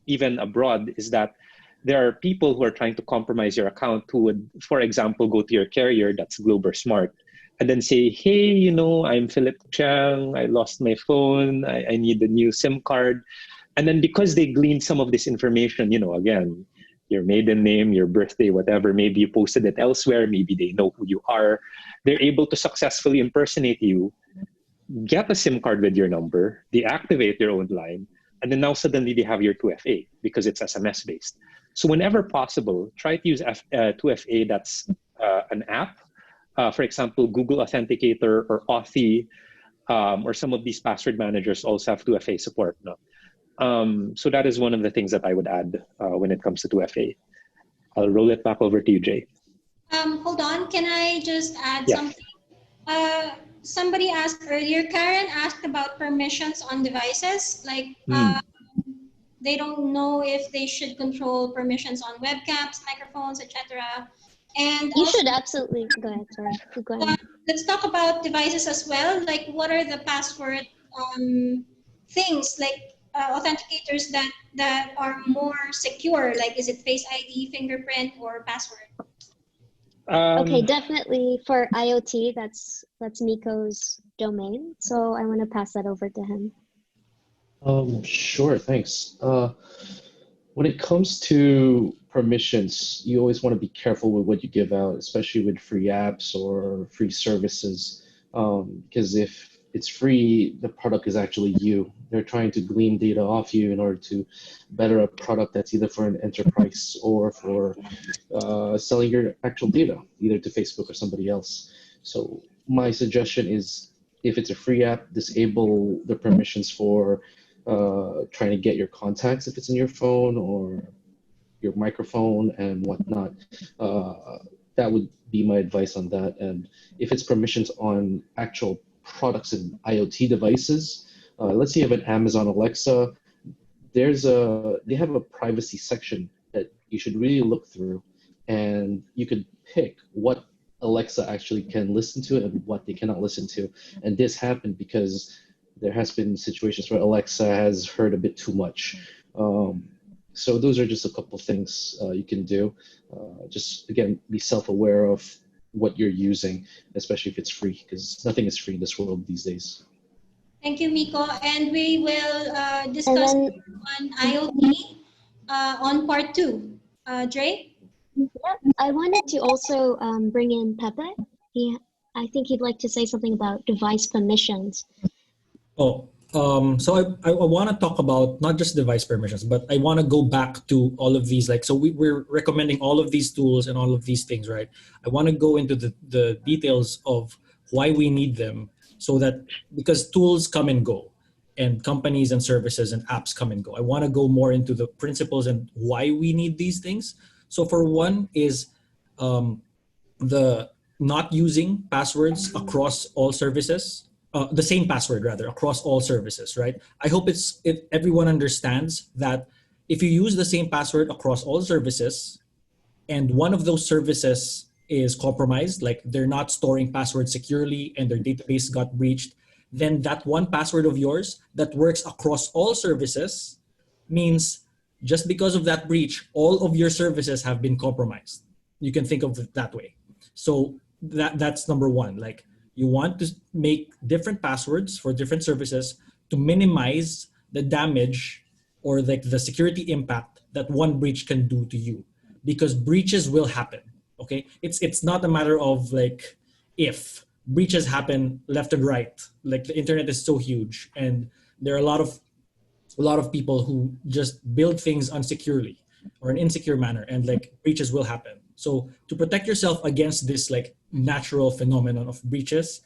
even abroad, is that there are people who are trying to compromise your account who would, for example, go to your carrier, that's Globe or Smart, and then say, hey, I'm Philip Chang, I lost my phone, I need a new SIM card. And then because they gleaned some of this information, again, your maiden name, your birthday, whatever, maybe you posted it elsewhere, maybe they know who you are, they're able to successfully impersonate you, get a SIM card with your number, deactivate your own line, and then now suddenly they have your 2FA because it's SMS based. So whenever possible, try to use 2FA that's an app. For example, Google Authenticator or Authy, or some of these password managers also have 2FA support. No? So that is one of the things that I would add when it comes to 2FA. I'll roll it back over to you, Jay. Hold on, can I just add something? Somebody asked earlier, Karen asked about permissions on devices. Like they don't know if they should control permissions on webcams, microphones, etc. And you should absolutely go ahead. Sorry, go ahead. Let's talk about devices as well. Like, what are the password things, like authenticators that are more secure? Like, is it Face ID, fingerprint, or password? Okay, definitely for IoT, that's Miko's domain. So I want to pass that over to him. Sure, thanks. When it comes to permissions, you always want to be careful with what you give out, especially with free apps or free services. Because if it's free, the product is actually you. They're trying to glean data off you in order to better a product that's either for an enterprise or for selling your actual data, either to Facebook or somebody else. So my suggestion is, if it's a free app, disable the permissions for trying to get your contacts if it's in your phone or your microphone and whatnot. That would be my advice on that. And if it's permissions on actual products and IoT devices, let's say you have an Amazon Alexa, they have a privacy section that you should really look through, and you could pick what Alexa actually can listen to and what they cannot listen to. And this happened because there has been situations where Alexa has heard a bit too much. So those are just a couple things you can do. Just, again, be self-aware of what you're using, especially if it's free, because nothing is free in this world these days. Thank you, Miko. And we will discuss on IoT on part 2. Dre? Yeah, I wanted to also bring in Pepe. I think he'd like to say something about device permissions. So I want to talk about not just device permissions, but I want to go back to all of these. Like, so we're recommending all of these tools and all of these things, right? I want to go into the details of why we need them, so that, because tools come and go, and companies and services and apps come and go. I want to go more into the principles and why we need these things. So for one is the not using passwords across all services. The same password rather across all services, right? I hope if everyone understands that if you use the same password across all services and one of those services is compromised, like they're not storing passwords securely and their database got breached, then that one password of yours that works across all services means just because of that breach, all of your services have been compromised. You can think of it that way. So that's number one. Like, you want to make different passwords for different services to minimize the damage or like the security impact that one breach can do to you, because breaches will happen. Okay, it's not a matter of like if. Breaches happen left and right. Like, the internet is so huge, and there are a lot of people who just build things unsecurely or an insecure manner, and like breaches will happen. So to protect yourself against this like natural phenomenon of breaches,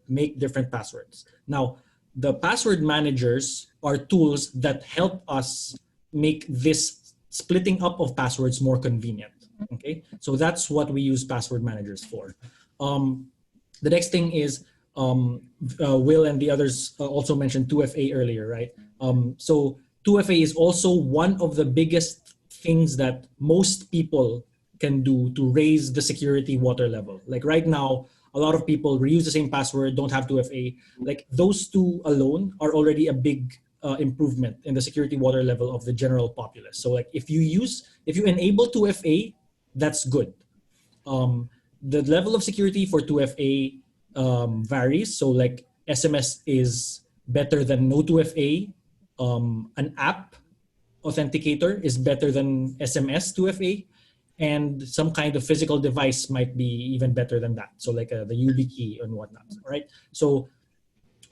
make different passwords. Now, the password managers are tools that help us make this splitting up of passwords more convenient. Okay, so that's what we use password managers for. The next thing is Will and the others also mentioned 2FA earlier, right? So 2FA is also one of the biggest things that most people can do to raise the security water level. Like right now, a lot of people reuse the same password, don't have 2FA. Like, those two alone are already a big improvement in the security water level of the general populace. So like, if you enable 2FA, that's good. The level of security for 2FA varies. So like, SMS is better than no 2FA. An app authenticator is better than SMS 2FA. And some kind of physical device might be even better than that. So like the YubiKey and whatnot, right? So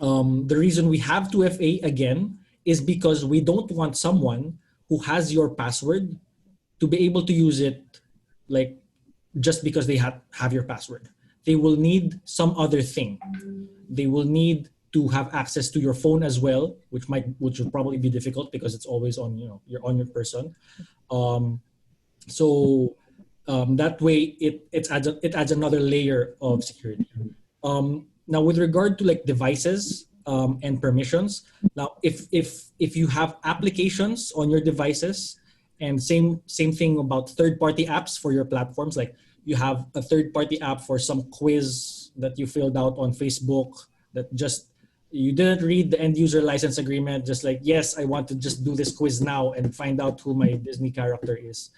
the reason we have 2FA again is because we don't want someone who has your password to be able to use it like just because they have your password. They will need some other thing. They will need to have access to your phone as well, which will probably be difficult because it's always on, you're on your person. So that way it adds another layer of security. Now, with regard to like devices and permissions, now if you have applications on your devices, and same thing about third-party apps for your platforms, like you have a third-party app for some quiz that you filled out on Facebook that just you didn't read the end user license agreement, just like, yes, I want to just do this quiz now and find out who my Disney character is.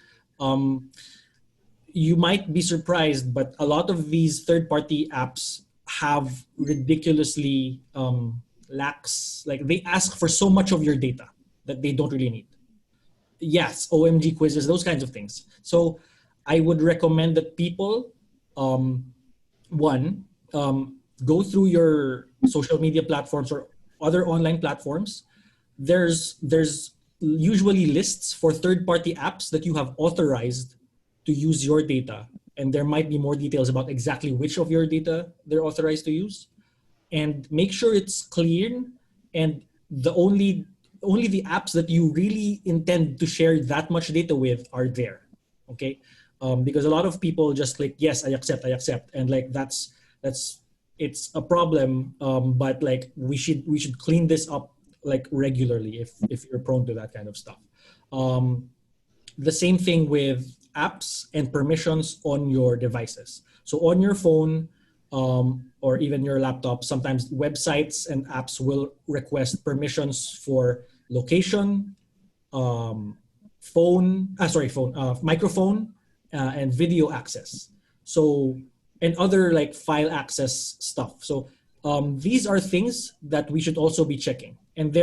You might be surprised, but a lot of these third-party apps have ridiculously lax, like they ask for so much of your data that they don't really need. Yes, OMG quizzes, those kinds of things. So I would recommend that people, go through your social media platforms or other online platforms, there's usually lists for third-party apps that you have authorized to use your data. And there might be more details about exactly which of your data they're authorized to use. And make sure it's clean, and the only the apps that you really intend to share that much data with are there. Okay? Because a lot of people just click, yes, I accept, and like that's it's a problem. But like we should clean this up like regularly if you're prone to that kind of stuff. The same thing with apps and permissions on your devices. So on your phone or even your laptop, sometimes websites and apps will request permissions for location, microphone, and video access. So, and other like file access stuff. So these are things that we should also be checking. And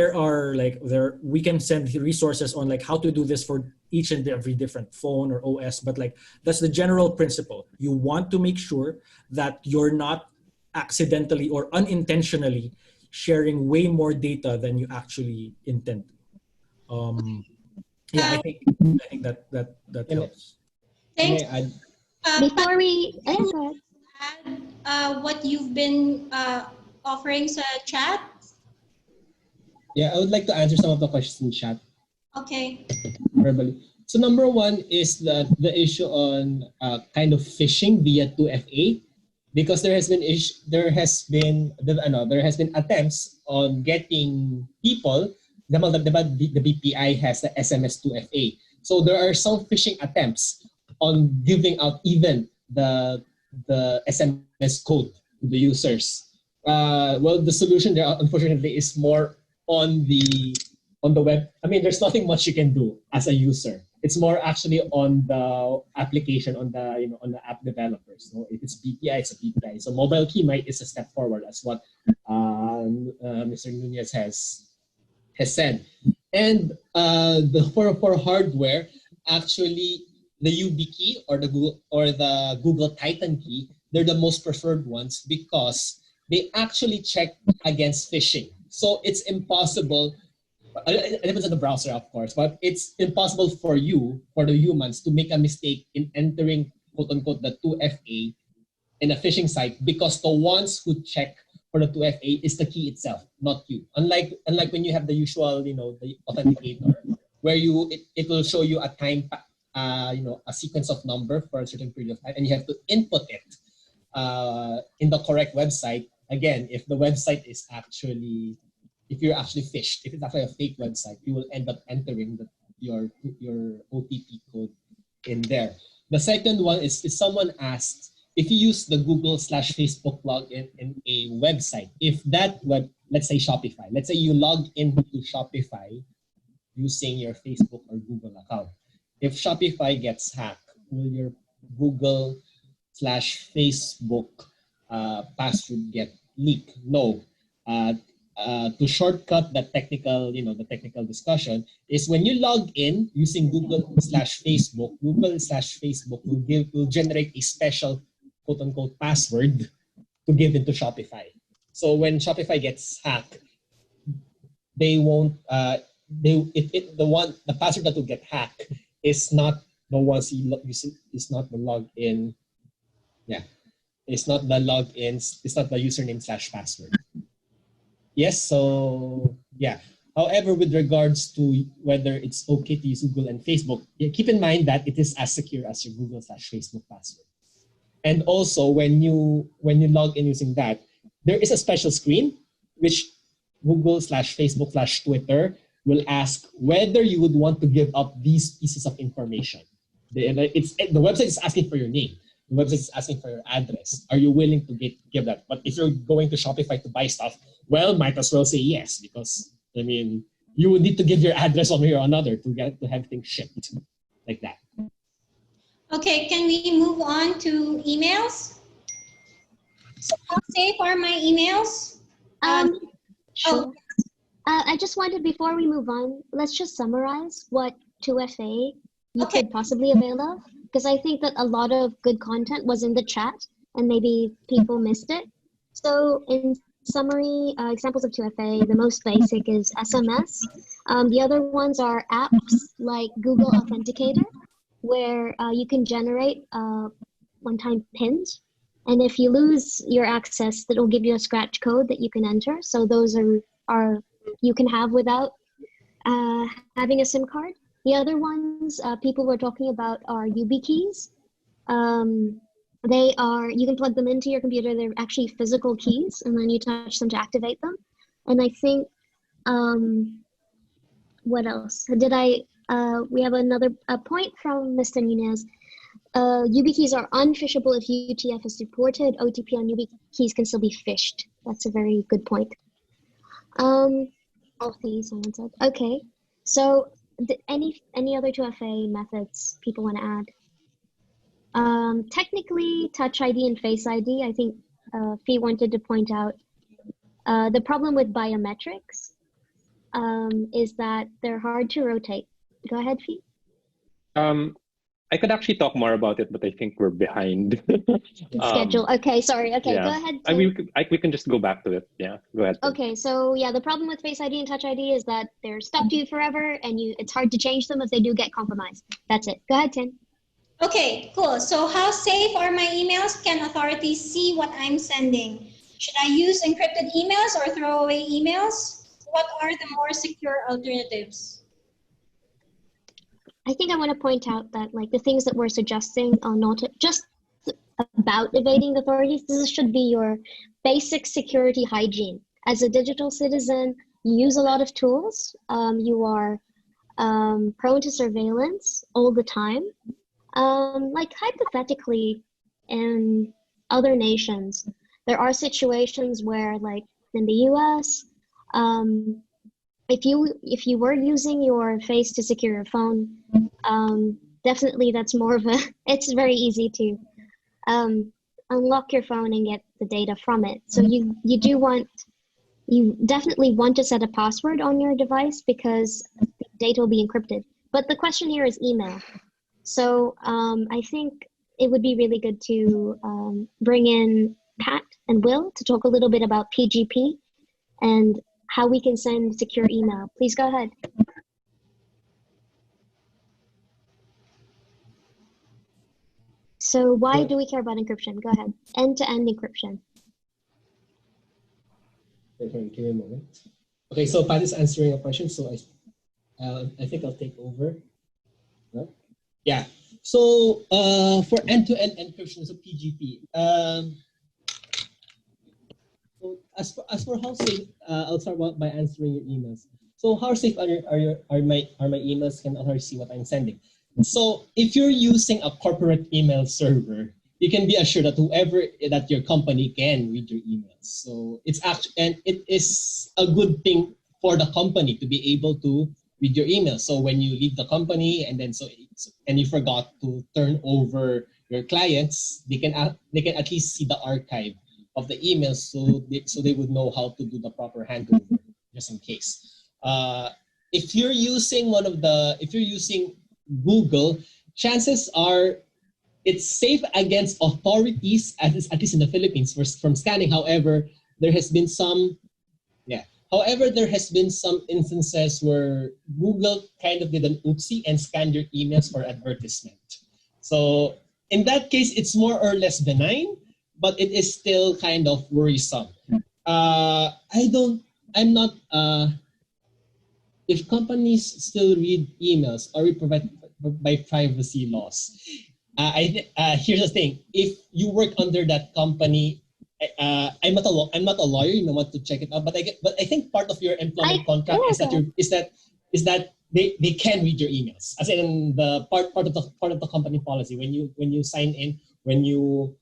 we can send resources on like how to do this for each and every different phone or OS, but like that's the general principle. You want to make sure that you're not accidentally or unintentionally sharing way more data than you actually intend to. I think that helps. Thanks. Before we add what you've been offering sa chat. Yeah, I would like to answer some of the questions in chat. Okay. Verbally. So number one is the issue on kind of phishing via 2FA, because there has been attempts on getting people. The BPI has the SMS 2FA. So there are some phishing attempts on giving out even the SMS code to the users. Well, the solution there, unfortunately, is more on the web. I mean, there's nothing much you can do as a user. It's more actually on the application, on the app developers. So if it's BPI, it's a BPI. So mobile key is a step forward, as what Mr. Nunez has said. And for hardware, actually the YubiKey or the Google Titan key, they're the most preferred ones because they actually check against phishing. So it's impossible. It depends on the browser, of course, but it's impossible for the humans, to make a mistake in entering quote unquote the 2FA in a phishing site, because the ones who check for the 2FA is the key itself, not you. Unlike when you have the usual, the authenticator, where it will show you a time, a sequence of number for a certain period of time, and you have to input it in the correct website. Again, if the website is actually, if you're actually phished, if it's actually a fake website, you will end up entering your OTP code in there. The second one is if someone asks, if you use the Google/Facebook login in a website, if that let's say Shopify, let's say you log into Shopify using your Facebook or Google account. If Shopify gets hacked, will your Google/Facebook password get leaked? No. To shortcut the technical discussion, is when you log in using Google/Facebook, Google/Facebook will generate a special quote unquote password to give into Shopify. So when Shopify gets hacked, they won't the password that will get hacked is not the ones is not the login. Yeah. It's not the logins, it's not the username/password. Yes, so yeah. However, with regards to whether it's okay to use Google and Facebook, keep in mind that it is as secure as your Google/Facebook password. And also, when you log in using that, there is a special screen which Google/Facebook/Twitter will ask whether you would want to give up these pieces of information. The website is asking for your name. The website is asking for your address. Are you willing to give that? But if you're going to Shopify to buy stuff, well, might as well say yes, because I mean, you would need to give your address one way or another to have things shipped like that. Okay, can we move on to emails? So how safe are my emails? Sure. I just wanted, before we move on, let's just summarize what 2FA you could possibly avail of, because I think that a lot of good content was in the chat and maybe people missed it. So in summary, examples of 2FA, the most basic is SMS. The other ones are apps like Google Authenticator, where you can generate one-time pins. And if you lose your access, that will give you a scratch code that you can enter. So those are you can have without having a SIM card. The other ones people were talking about are YubiKeys. They are, you can plug them into your computer. They're actually physical keys, and then you touch them to activate them. And I think, what else? We have another point from Mr. Nunez. YubiKeys are unphishable if UTF is supported. OTP on YubiKeys can still be phished. That's a very good point. All these, someone said. Okay, so any other 2FA methods people want to add? Technically, Touch ID and Face ID, I think Fee wanted to point out the problem with biometrics is that they're hard to rotate. Go ahead, Fee. I could actually talk more about it, but I think we're behind. Schedule. Okay, sorry. Okay, yeah. Go ahead. I mean, we can just go back to it. Yeah, go ahead. Okay, so yeah, the problem with Face ID and Touch ID is that they're stuck to you forever, and it's hard to change them if they do get compromised. That's it. Go ahead, Tin. Okay, cool. So how safe are my emails? Can authorities see what I'm sending? Should I use encrypted emails or throw away emails? What are the more secure alternatives? I think I want to point out that like the things that we're suggesting are not just about evading the authorities. This should be your basic security hygiene. As a digital citizen, you use a lot of tools. You are prone to surveillance all the time. Like hypothetically, in other nations, there are situations where, like in the US, if you were using your face to secure your phone, definitely that's more of a. It's very easy to unlock your phone and get the data from it. So you definitely want to set a password on your device because the data will be encrypted. But the question here is email. So I think it would be really good to bring in Pat and Will to talk a little bit about PGP and how we can send secure email. Please go ahead. So why do we care about encryption? Go ahead. End-to-end encryption. Okay, give me a moment. Okay, so Pat is answering a question, so I think I'll take over. No? Yeah. So for end-to-end encryption, so PGP. So as for how safe, I'll start by answering your emails. So how safe are my emails? Can authorities see what I'm sending? So if you're using a corporate email server, you can be assured that whoever that your company can read your emails. So it's actually, and it is a good thing for the company to be able to read your emails. So when you leave the company and then and you forgot to turn over your clients, they can at least see the archive of the emails, so they would know how to do the proper handover just in case. If you're using Google, chances are it's safe against authorities, at least in the Philippines, from scanning. However, there has been some instances where Google kind of did an oopsie and scanned your emails for advertisement. So in that case, it's more or less benign, but it is still kind of worrisome. If companies still read emails, are we provide by privacy laws? Here's the thing: if you work under that company, I'm not a lawyer. You may want to check it out. But I think part of your employment contract is that they can read your emails, as in the part of the company policy. When you sign in, when you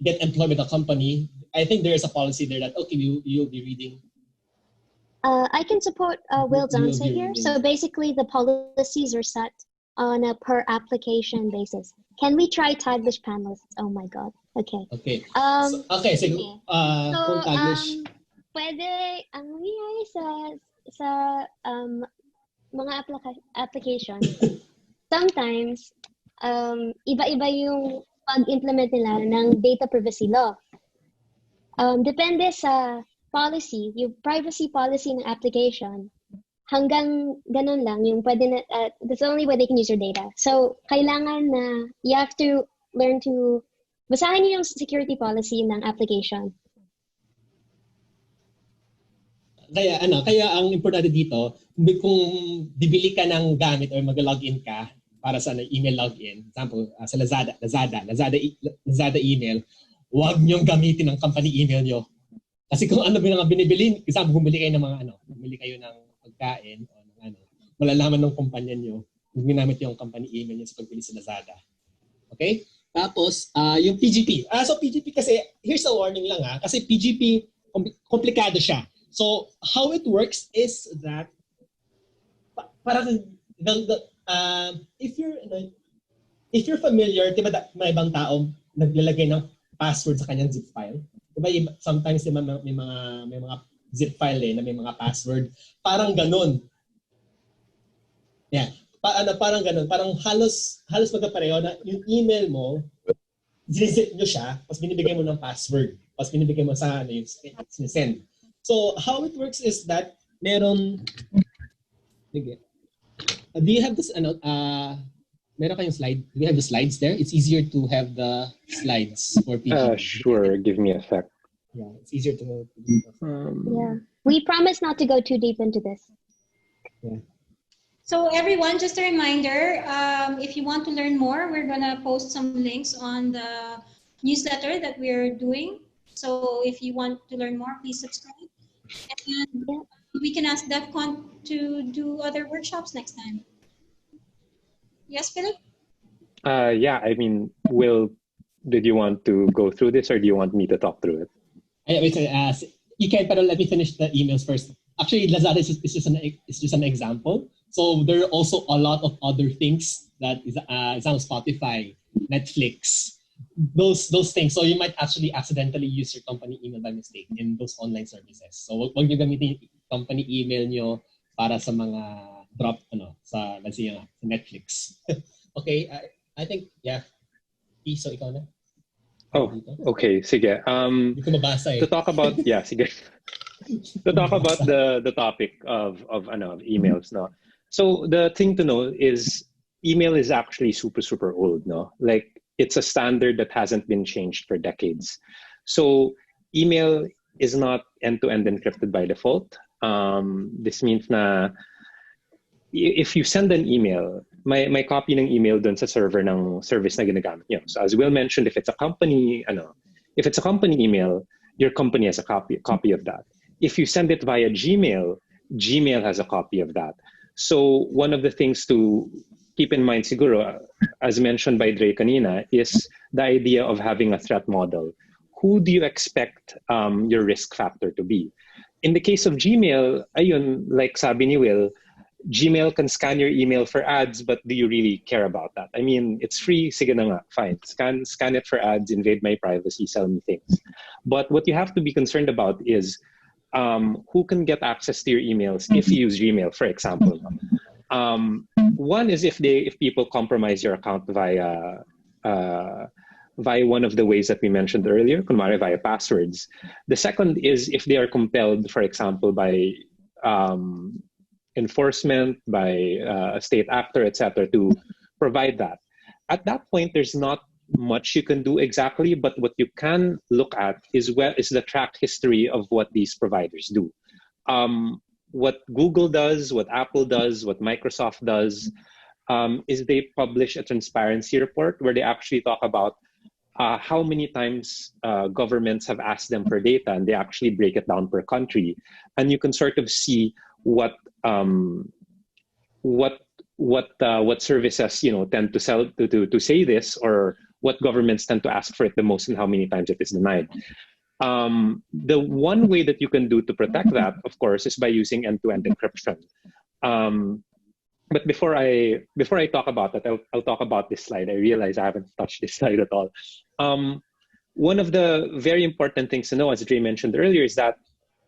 get employed with a company, I think there is a policy there that okay, you'll be reading. I can support Will's answer here. So basically, the policies are set on a per application basis. Can we try Taglish panelists? Oh my God. Okay. Okay. Sige. Pwede, ang nangyayari sa mga application, sometimes, iba-iba yung pag-implement nila ng data privacy law. Depende sa policy, yung privacy policy ng application. Hanggang ganun lang, yung pwede na, that's the only way they can use your data. So, kailangan na, you have to learn to, basahin niyo yung security policy ng application. Kaya ang importante dito, kung bibili ka ng gamit or mag-login ka para sa email login, example, sa Lazada email, huwag niyong gamitin ang company email niyo. Kasi kung ano ba binibili, example, bumili kayo ng pagkain o ng malalaman ng kumpanya niyo kung ginamit yung company email niyo sa pagbili sa Lazada. Okay? Tapos, yung PGP. So PGP kasi, here's a warning lang kasi PGP, komplikado siya. So, how it works is that parang if you're familiar, diba may ibang tao naglalagay ng password sa kanyang zip file. Diba sometimes diba, may mga zip file na may mga password. Parang ganun. Yeah. Parang ganun. Parang halos magkapareho na yung email mo, zip nyo siya, tapos binibigay mo ng password. Tapos binibigay mo sa yung send. So, how it works is that meron, do you have this, meron kayong slide? Do we have the slides there? It's easier to have the slides for people. Sure, give me a sec. Yeah, it's easier to yeah, we promise not to go too deep into this. Yeah. So everyone, just a reminder, if you want to learn more, we're gonna post some links on the newsletter that we're doing. So if you want to learn more, please subscribe. And we can ask DEFCON to do other workshops next time. Yes, Philip? Yeah, I mean, did you want to go through this or do you want me to talk through it? You can, but let me finish the emails first. Actually, Lazada is just an example. So there are also a lot of other things that is example Spotify, Netflix, those things. So you might actually accidentally use your company email by mistake in those online services. So wag niyo gamitin yung company email niyo para sa mga drop sa let's say sa Netflix. Okay, I think so ikaw na. Oh, okay, sige. Hindi ko mabasa to talk about sige. To talk about the topic of emails, no. So the thing to know is email is actually super old, no? Like it's a standard that hasn't been changed for decades. So email is not end-to-end encrypted by default. This means na if you send an email, may copy ng email dun sa server ng service na ginagamit niyo. So as Will mentioned, if it's a company email, your company has a copy of that. If you send it via Gmail, Gmail has a copy of that. So one of the things to keep in mind, siguro, as mentioned by Dre kanina, is the idea of having a threat model. Who do you expect your risk factor to be? In the case of Gmail, ayun, like sabi ni Will, Gmail can scan your email for ads, but do you really care about that? I mean, it's free, sige na nga, fine. Scan it for ads, invade my privacy, sell me things. But what you have to be concerned about is who can get access to your emails if you use Gmail, for example. One is if people compromise your account via one of the ways that we mentioned earlier, kunwari via passwords. The second is if they are compelled, for example, by enforcement, by a state actor, etc., to provide that. At that point, there's not much you can do exactly, but what you can look at is the track history of what these providers do. What Google does, what Apple does, what Microsoft does, is they publish a transparency report where they actually talk about how many times governments have asked them for data, and they actually break it down per country, and you can sort of see what services tend to sell to say this, or what governments tend to ask for it the most, and how many times it is denied. The one way that you can do to protect that, of course, is by using end-to-end encryption. But before I talk about that, I'll talk about this slide. I realize I haven't touched this slide at all. One of the very important things to know, as Dre mentioned earlier, is that,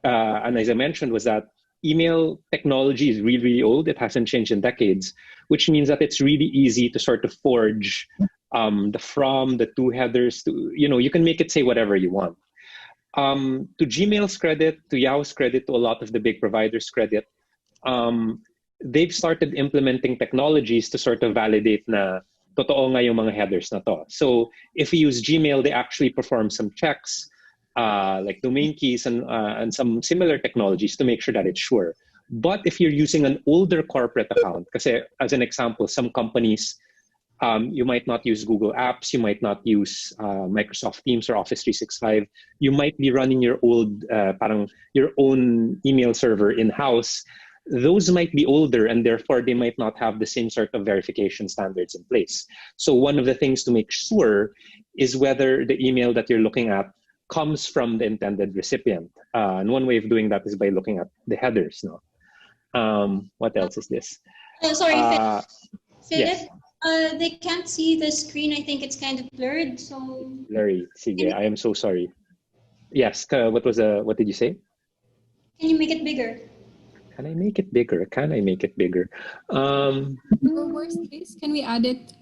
and as I mentioned, was that email technology is really, really old. It hasn't changed in decades, which means that it's really easy to sort of forge the from, the to headers. You can make it say whatever you want. To Gmail's credit, to Yahoo's credit, to a lot of the big providers' credit, they've started implementing technologies to sort of validate na totoo nga yung mga headers na to. So if you use Gmail, they actually perform some checks, like domain keys and some similar technologies to make sure that it's sure. But if you're using an older corporate account, kasi as an example, some companies, you might not use Google Apps, you might not use Microsoft Teams or Office 365. You might be running your your own email server in-house. Those might be older, and therefore they might not have the same sort of verification standards in place. So one of the things to make sure is whether the email that you're looking at comes from the intended recipient. And one way of doing that is by looking at the headers. No? What else is this? Oh, sorry, Philip. Yes. They can't see the screen. I think it's kind of blurred. So blurry. Sige, I am so sorry. Yes. What did you say? Can you make it bigger? Can I make it bigger? Can I make it bigger? For worst case, can we add it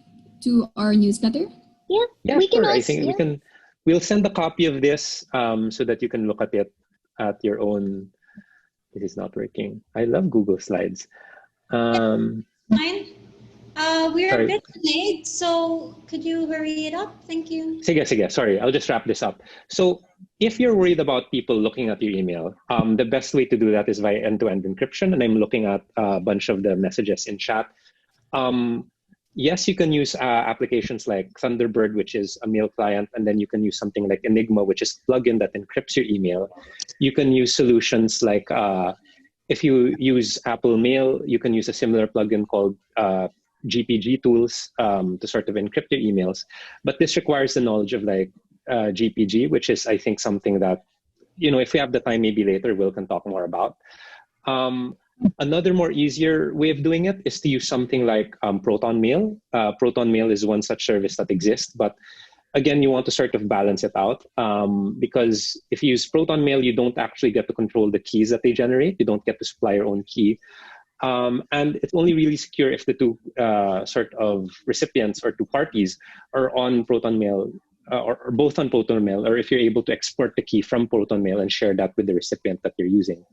to our newsletter? Yeah, we can. Sure. I think we can. We'll send a copy of this so that you can look at it at your own. This is not working. I love Google Slides. Fine. We're a bit delayed, so could you hurry it up? Thank you. Sige. Sorry, I'll just wrap this up. So if you're worried about people looking at your email, the best way to do that is via end-to-end encryption. And I'm looking at a bunch of the messages in chat. Yes, you can use applications like Thunderbird, which is a mail client, and then you can use something like Enigma, which is a plugin that encrypts your email. You can use solutions like, if you use Apple Mail, you can use a similar plugin called GPG tools to sort of encrypt your emails. But this requires the knowledge of like GPG, which is, I think, something that, if we have the time, maybe later, Will can talk more about. Another more easier way of doing it is to use something like Proton Mail. Proton Mail is one such service that exists, but again, you want to sort of balance it out because if you use Proton Mail, you don't actually get to control the keys that they generate. You don't get to supply your own key. And it's only really secure if the two sort of recipients or two parties are on Proton Mail or both on Proton Mail, or if you're able to export the key from Proton Mail and share that with the recipient that you're using.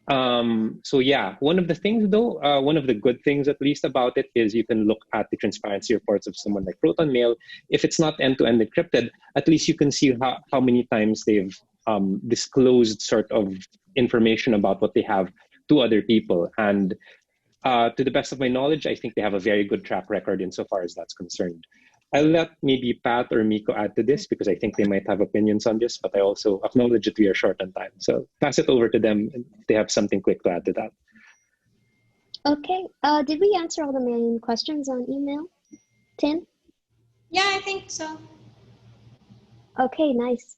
So yeah, one of the things though, one of the good things at least about it is you can look at the transparency reports of someone like Proton Mail. If it's not end-to-end encrypted, at least you can see how many times they've disclosed sort of information about what they have to other people. And to the best of my knowledge, I think they have a very good track record insofar as that's concerned. I'll let maybe Pat or Miko add to this because I think they might have opinions on this, but I also acknowledge that we are short on time. So pass it over to them if they have something quick to add to that. Okay. Did we answer all the main questions on email, Tim? Yeah, I think so. Okay, nice.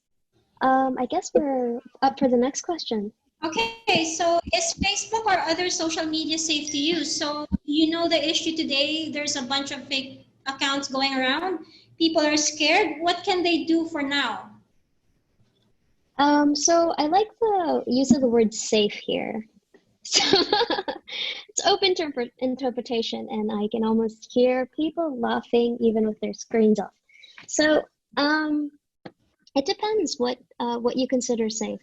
I guess we're up for the next question. Okay, so is Facebook or other social media safe to use? So the issue today, there's a bunch of fake accounts going around. People are scared. What can they do for now? So I like the use of the word safe here. So it's open to interpretation, and I can almost hear people laughing even with their screens off. So it depends what you consider safe.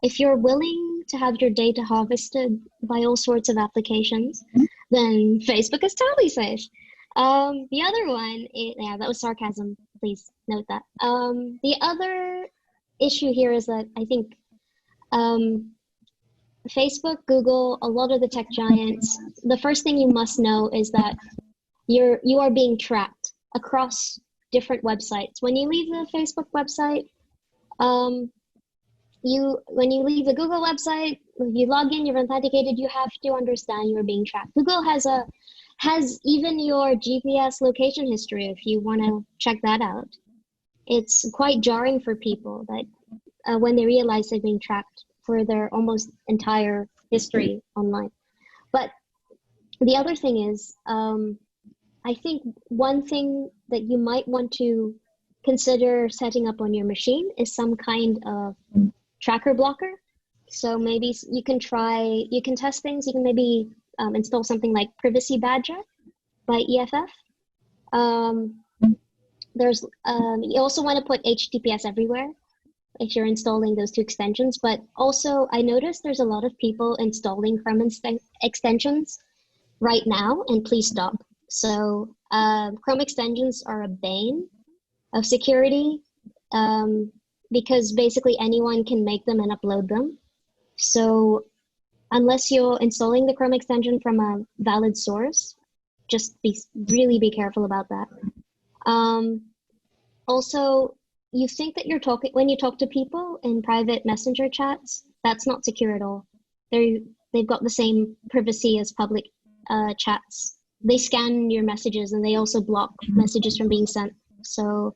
If you're willing to have your data harvested by all sorts of applications, then Facebook is totally safe. The other one, that was sarcasm. Please note that. The other issue here is that I think Facebook, Google, a lot of the tech giants, the first thing you must know is that you are being tracked across different websites. When you leave the Facebook website, when you leave the Google website, if you log in, you're authenticated, you have to understand you're being tracked. Google has even your GPS location history if you want to check that out. It's quite jarring for people that when they realize they're being tracked for their almost entire history online. But the other thing is, I think one thing that you might want to consider setting up on your machine is some kind of tracker blocker. So maybe you can test things. You can maybe install something like Privacy Badger by EFF. You also want to put HTTPS everywhere. if you're installing those two extensions. But also, I noticed there's a lot of people installing Chrome extensions right now, and please stop. So Chrome extensions are a bane of security because basically anyone can make them and upload them. So unless you're installing the Chrome extension from a valid source, just really be careful about that. Also, you think that when you talk to people in private messenger chats, that's not secure at all. They've got the same privacy as public chats. They scan your messages and they also block messages from being sent. So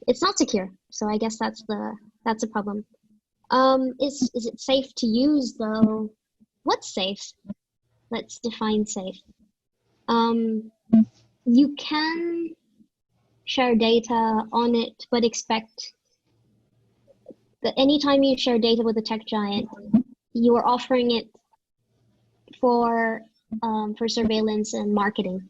it's not secure. So I guess that's a problem. Is it safe to use though? What's safe? Let's define safe. You can share data on it, but expect that anytime you share data with a tech giant, you are offering it for surveillance and marketing.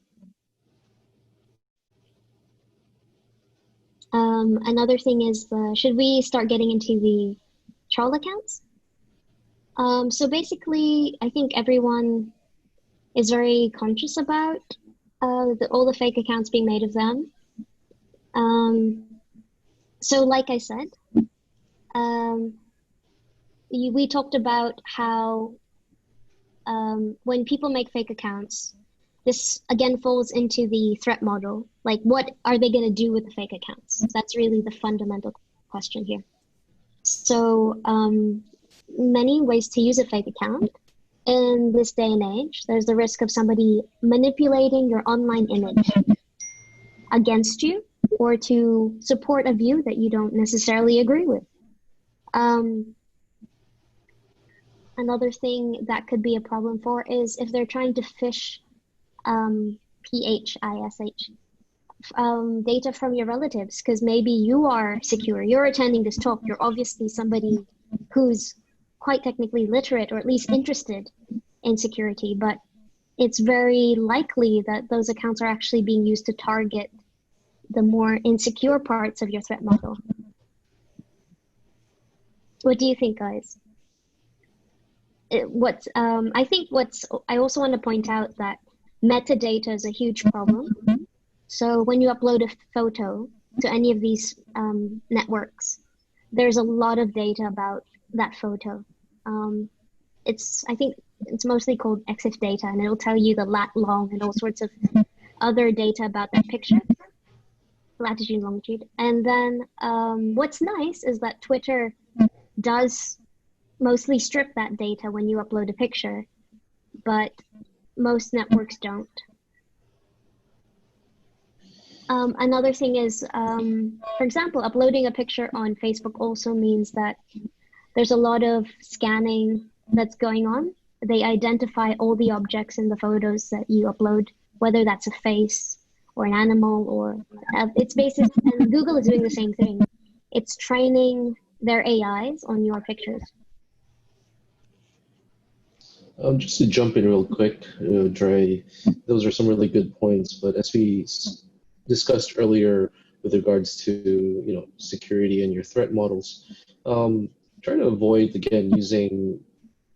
Another thing is, should we start getting into the troll accounts? So basically, I think everyone is very conscious about all the fake accounts being made of them. So like I said, we talked about how when people make fake accounts, this again falls into the threat model. Like, what are they going to do with the fake accounts? That's really the fundamental question here. So many ways to use a fake account. In this day and age, there's the risk of somebody manipulating your online image against you or to support a view that you don't necessarily agree with. Another thing that could be a problem for is if they're trying to phish PHISH data from your relatives, because maybe you are secure, you're attending this talk, you're obviously somebody who's quite technically literate or at least interested in security, but it's very likely that those accounts are actually being used to target the more insecure parts of your threat model. What do you think, guys? I also want to point out that metadata is a huge problem. So when you upload a photo to any of these networks, there's a lot of data about that photo. I think it's mostly called EXIF data, and it'll tell you the lat long and all sorts of other data about that picture, latitude and longitude. And then what's nice is that Twitter does mostly strip that data when you upload a picture, but most networks don't. Another thing is, for example, uploading a picture on Facebook also means that there's a lot of scanning that's going on. They identify all the objects in the photos that you upload, whether that's a face or an animal, or it's basic. And Google is doing the same thing. It's training their AIs on your pictures. Just to jump in real quick, Dre, those are some really good points. But as we discussed earlier with regards to security and your threat models, try to avoid, again, using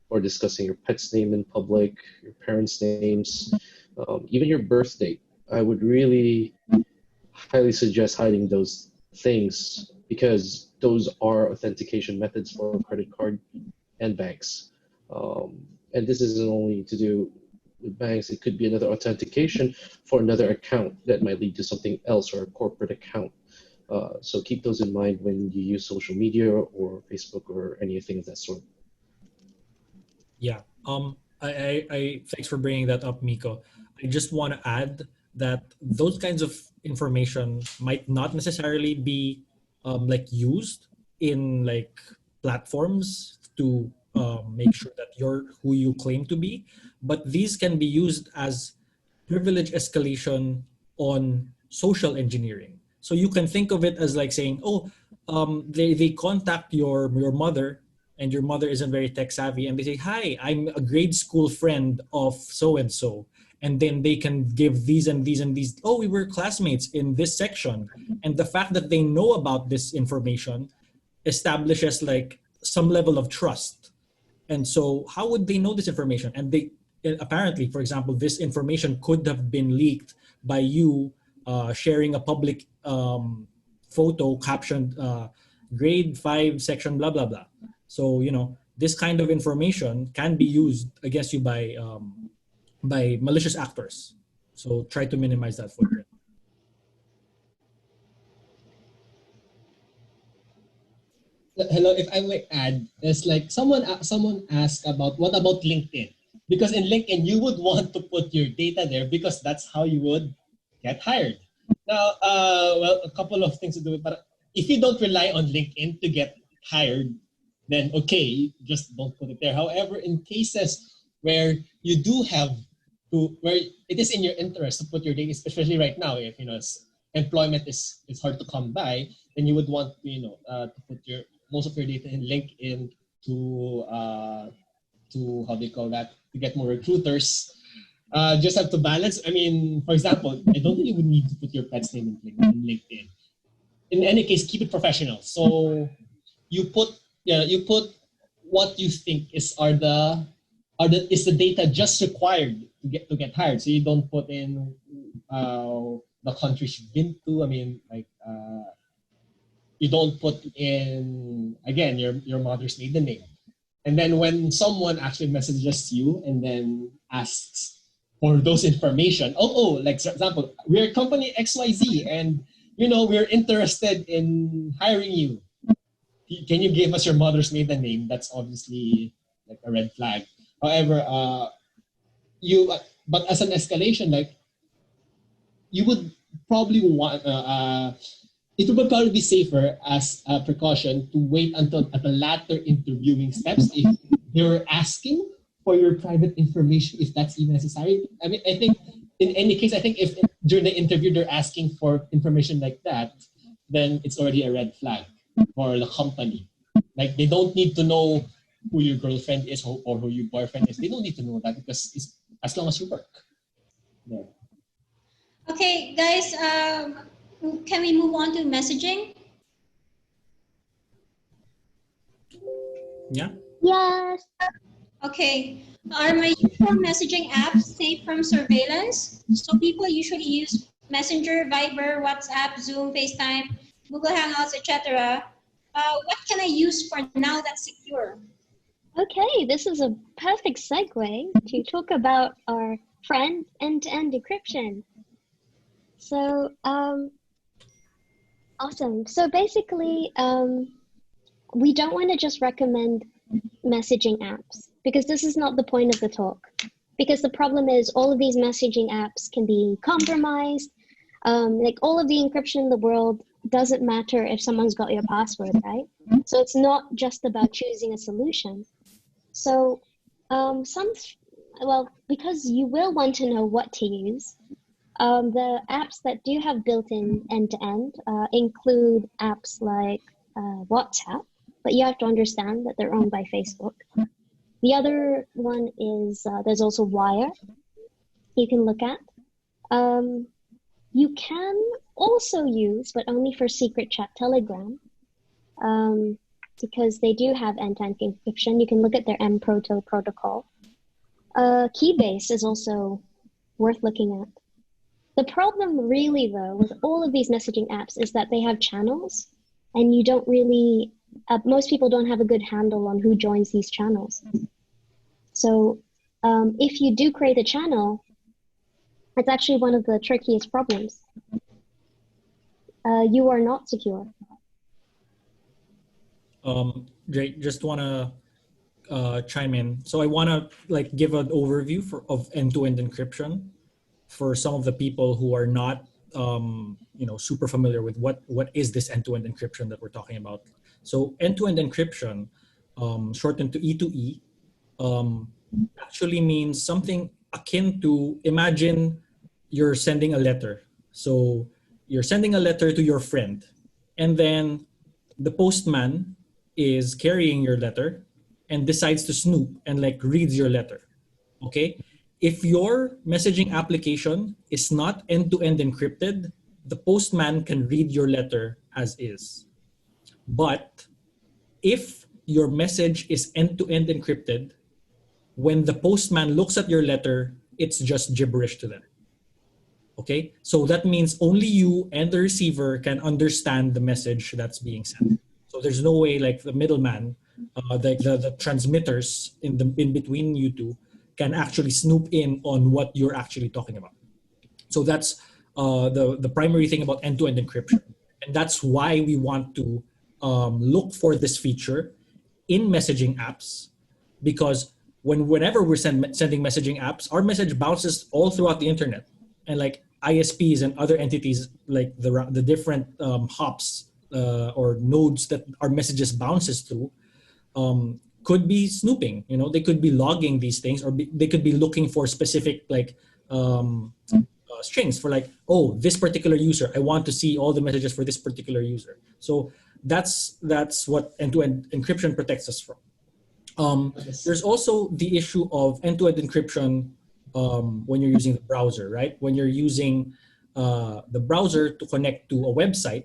or discussing your pet's name in public, your parents' names, even your birth date. I would really highly suggest hiding those things because those are authentication methods for credit card and banks. And this isn't only to do with banks, it could be another authentication for another account that might lead to something else or a corporate account. So keep those in mind when you use social media or Facebook or anything of that sort. Yeah. I thanks for bringing that up, Miko. I just want to add that those kinds of information might not necessarily be used in platforms to make sure that you're who you claim to be, but these can be used as privilege escalation on social engineering. So you can think of it as like saying, they contact your mother, and your mother isn't very tech savvy, and they say, hi, I'm a grade school friend of so-and-so. And then they can give these and these and these, we were classmates in this section. And the fact that they know about this information establishes like some level of trust. And so how would they know this information? And they apparently, for example, this information could have been leaked by you sharing a public photo captioned grade 5 section blah blah blah. So this kind of information can be used against you by malicious actors. So try to minimize that footprint. Hello, if I may add, it's like someone asked about what about LinkedIn? Because in LinkedIn you would want to put your data there because that's how you would get hired. Now, well, a couple of things to do with, but if you don't rely on LinkedIn to get hired, then okay, just don't put it there. However, in cases where you do have to, where it is in your interest to put your data, especially right now, if employment is hard to come by, then you would want to put most of your data in LinkedIn to how do you call that, to get more recruiters. Just have to balance. I mean, for example, I don't think you would need to put your pet's name in LinkedIn. In any case, keep it professional. So you put what you think is the data just required to get hired. So you don't put in the countries you've been to. I mean, like you don't put in again your mother's maiden name. And then when someone actually messages you and then asks for those information, like for example, we're company XYZ and we're interested in hiring you. Can you give us your mother's maiden name? That's obviously like a red flag. However, but as an escalation, like you would probably want, it would probably be safer as a precaution to wait until at the latter interviewing steps if they're asking for your private information, if that's even necessary. I mean, I think in any case, I think if during the interview they're asking for information like that, then it's already a red flag for the company. Like they don't need to know who your girlfriend is or who your boyfriend is. They don't need to know that because it's as long as you work. Yeah. Okay, guys, can we move on to messaging? Yeah. Yes. Okay. Are my usual messaging apps safe from surveillance? So people usually use Messenger, Viber, WhatsApp, Zoom, FaceTime, Google Hangouts, etc. What can I use for now that's secure? Okay, this is a perfect segue to talk about our friend end-to-end encryption. So, awesome. So basically, we don't want to just recommend messaging apps because this is not the point of the talk. Because the problem is all of these messaging apps can be compromised. Like all of the encryption in the world doesn't matter if someone's got your password, right? So it's not just about choosing a solution. So because you will want to know what to use, the apps that do have built-in end-to-end include apps like WhatsApp, but you have to understand that they're owned by Facebook. The other one is, there's also Wire you can look at. You can also use, but only for secret chat, Telegram, because they do have end-to-end encryption. You can look at their mProto protocol. Keybase is also worth looking at. The problem really, though, with all of these messaging apps is that they have channels, and you don't really, most people don't have a good handle on who joins these channels. So if you do create a channel, it's actually one of the trickiest problems. You are not secure. Jake, just want to chime in. So I want to give an overview of end-to-end encryption for some of the people who are not super familiar with what is this end-to-end encryption that we're talking about. So end-to-end encryption, shortened to E2E, actually means something akin to, imagine you're sending a letter. So you're sending a letter to your friend, and then the postman is carrying your letter and decides to snoop and reads your letter. Okay? If your messaging application is not end-to-end encrypted, the postman can read your letter as is. But if your message is end-to-end encrypted, when the postman looks at your letter, it's just gibberish to them. Okay, so that means only you and the receiver can understand the message that's being sent. So there's no way like the middleman, the transmitters in between you two can actually snoop in on what you're actually talking about. So that's the primary thing about end-to-end encryption, and that's why we want to look for this feature in messaging apps, because whenever we're sending messaging apps, our message bounces all throughout the internet, and like ISPs and other entities, like the different hops or nodes that our messages bounces through, could be snooping. You know, they could be logging these things, or they could be looking for specific like strings for like, oh, this particular user, I want to see all the messages for this particular user. So that's what end-to-end encryption protects us from. There's also the issue of end-to-end encryption when you're using the browser, right? When you're using the browser to connect to a website,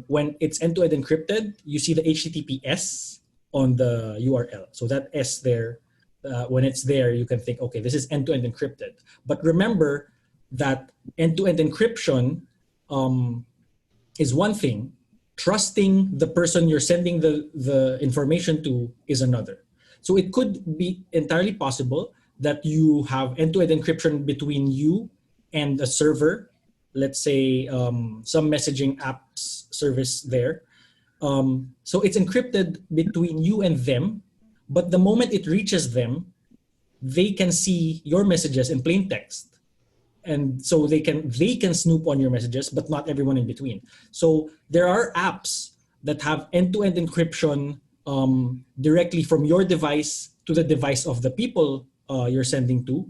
when it's end-to-end encrypted, you see the HTTPS on the URL. So that S there, when it's there, you can think, okay, this is end-to-end encrypted. But remember that end-to-end encryption is one thing. Trusting the person you're sending the information to is another. So it could be entirely possible that you have end-to-end encryption between you and a server, let's say some messaging apps service there. So it's encrypted between you and them, but the moment it reaches them, they can see your messages in plain text. And so they can snoop on your messages, but not everyone in between. So there are apps that have end-to-end encryption directly from your device to the device of the people you're sending to,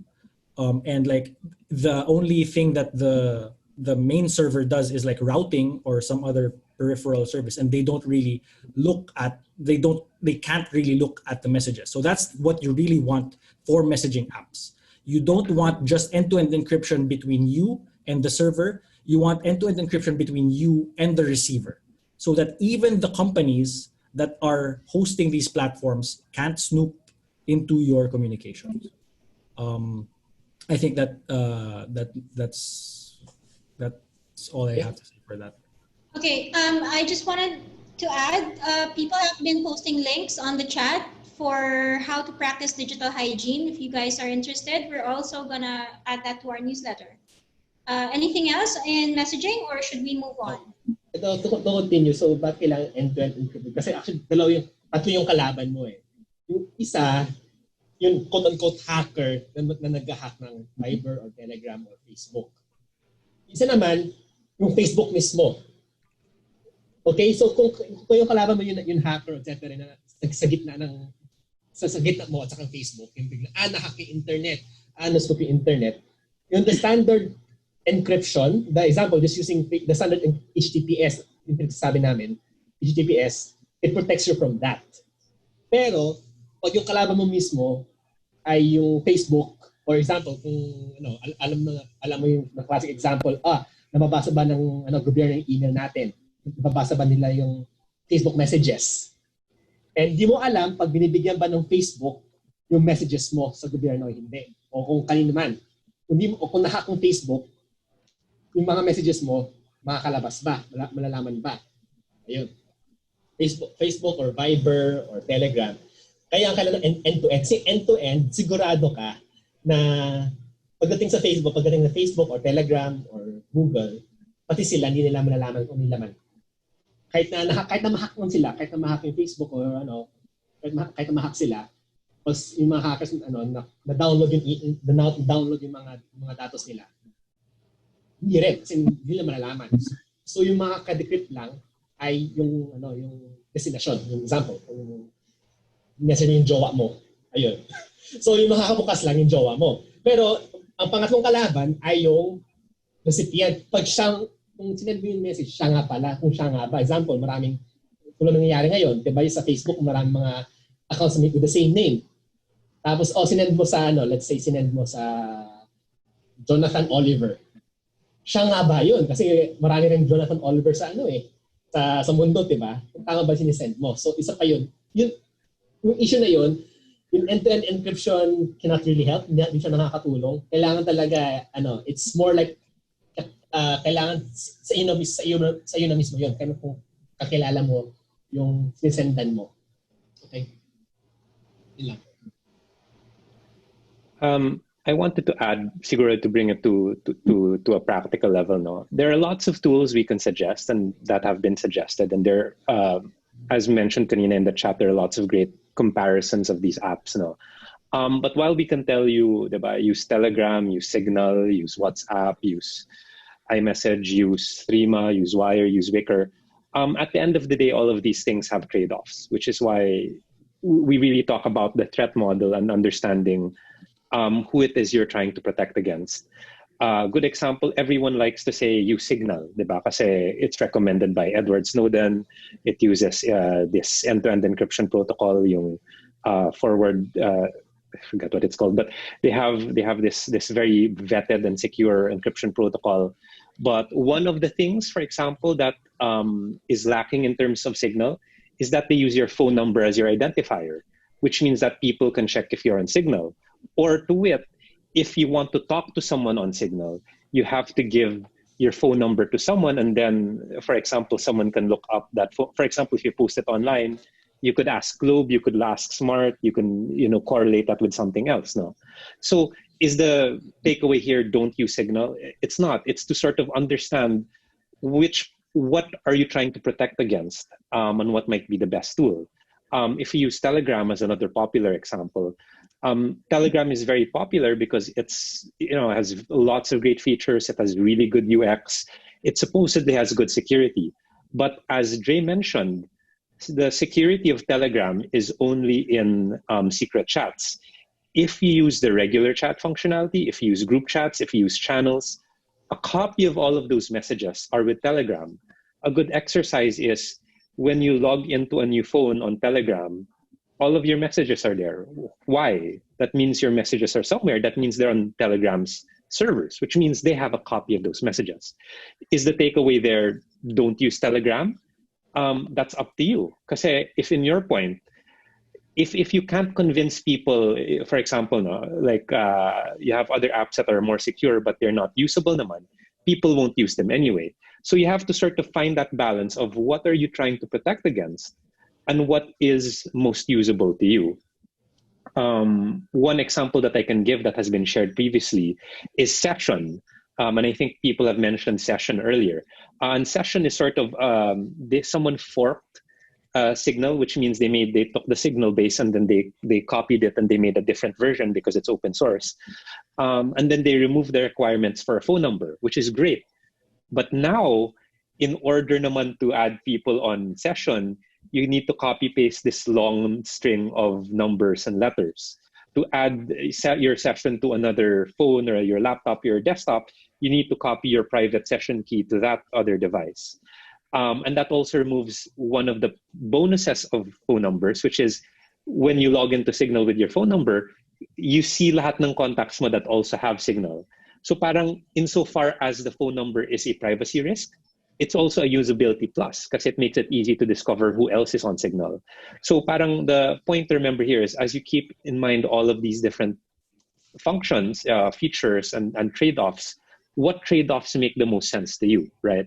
and like the only thing that the main server does is like routing or some other peripheral service, and they don't really look at they can't really look at the messages. So that's what you really want for messaging apps. You don't want just end-to-end encryption between you and the server. You want end-to-end encryption between you and the receiver, so that even the companies that are hosting these platforms can't snoop into your communications. I think that's all I have to say for that. Okay, I just wanted to add, people have been posting links on the chat for how to practice digital hygiene. If you guys are interested, we're also gonna add that to our newsletter. Anything else in messaging, or should we move on? To continue, so ba't kailangan end-to-end encrypted? Kasi actually, tatlo yung kalaban mo eh. Yung isa, yung quote-unquote hacker na nag-hack ng Viber or Telegram or Facebook. Isa naman, yung Facebook mismo. Okay, so kung yung kalaban mo yung hacker, etc. na sa gitna mo at saka Facebook, yung bigla, nahack yung internet, nascoop yung internet. Yung the standard encryption, the example, just using the standard HTTPS, yung pinagsasabi namin, HTTPS, it protects you from that. Pero, pag yung kalaban mo mismo ay yung Facebook, for example, kung alam mo yung classic example, nababasa ba ng gobyerno yung email natin? Nababasa ba nila yung Facebook messages? And di mo alam pag binibigyan ba ng Facebook yung messages mo sa gobyerno o hindi. O kung kanino man. Kung nahack ng Facebook, yung mga messages mo, makakalabas ba? Malalaman ba? Ayun. Facebook or Viber or Telegram. Kaya ang kailangan end-to-end. Kasi end-to-end, sigurado ka na pagdating sa Facebook or Telegram or Google, pati sila hindi nila malalaman kung nilaman. Kahit na ma-hack man sila, kahit na ma-hack yung Facebook or kahit na ma-hack sila, tapos yung mga hackers na-download yung mga datos nila. Hindi rin, kasi hindi nila malalaman. So yung mga ka-decrypt lang ay yung destination. Yung example, kung message yung jowa mo, ayun. So yung makakabukas lang yung jowa mo. Pero ang pangatlong kalaban ay yung recipient. Kung sinend mo yung message, siya nga pala, kung siya nga ba. Example, maraming, kung ano nangyayari ngayon, diba sa Facebook, maraming mga accounts with the same name. Tapos, sinend mo sa, let's say, sinend mo sa Jonathan Oliver. Siya nga ba yun? Kasi marami rin Jonathan Oliver sa sa mundo, diba? Tama ba sinisend mo? So, isa pa yun. Yung issue na yun, yung end-to-end encryption cannot really help. Hindi siya nakakatulong. Kailangan talaga, it's more like, kailangan sa iyo na mismo yun. Kaya kung kakilala mo yung sinisendan mo. Okay? Yun lang. I wanted to add, siguro to bring it to a practical level. No, there are lots of tools we can suggest and that have been suggested, and there, as mentioned kanina in the chat, there are lots of great comparisons of these apps. No, but while we can tell you, diba, use Telegram, use Signal, use WhatsApp, use iMessage, use Threema, use Wire, use Wicker. At the end of the day, all of these things have trade-offs, which is why we really talk about the threat model and understanding who it is you're trying to protect against. Good example, everyone likes to say use Signal, diba? Kasi it's recommended by Edward Snowden. It uses this end-to-end encryption protocol, yung forward, I forgot what it's called, but they have this very vetted and secure encryption protocol. But one of the things, for example, that is lacking in terms of Signal is that they use your phone number as your identifier, which means that people can check if you're on Signal. Or to wit, if you want to talk to someone on Signal, you have to give your phone number to someone, and then, for example, someone can look up that phone. For example, if you post it online, you could ask Globe, you could ask Smart, you can correlate that with something else. No, so is the takeaway here? Don't use Signal. It's not. It's to sort of understand what are you trying to protect against, and what might be the best tool. If you use Telegram as another popular example. Telegram is very popular because it's has lots of great features. It has really good UX. It supposedly has good security, but as Dre mentioned, the security of Telegram is only in secret chats. If you use the regular chat functionality, if you use group chats, if you use channels, a copy of all of those messages are with Telegram. A good exercise is when you log into a new phone on Telegram, all of your messages are there. Why? That means your messages are somewhere. That means they're on Telegram's servers, which means they have a copy of those messages. Is the takeaway there, don't use Telegram? That's up to you. Because if in your point, if you can't convince people, for example, you have other apps that are more secure, but they're not usable naman, people won't use them anyway. So you have to sort of find that balance of what are you trying to protect against and what is most usable to you. One example that I can give that has been shared previously is Session. And I think people have mentioned Session earlier. And Session is sort of, someone forked Signal, which means they took the Signal base and then they copied it and they made a different version because it's open source. And then they removed the requirements for a phone number, which is great. But now, in order naman to add people on Session, you need to copy paste this long string of numbers and letters. To add your session to another phone or your laptop, your desktop, you need to copy your private session key to that other device. And that also removes one of the bonuses of phone numbers, which is when you log into Signal with your phone number, you see lahat ng contacts mo that also have Signal. So parang insofar as the phone number is a privacy risk, it's also a usability plus because it makes it easy to discover who else is on Signal. So parang the point to remember here is as you keep in mind all of these different functions, features, and trade-offs, what trade-offs make the most sense to you, right?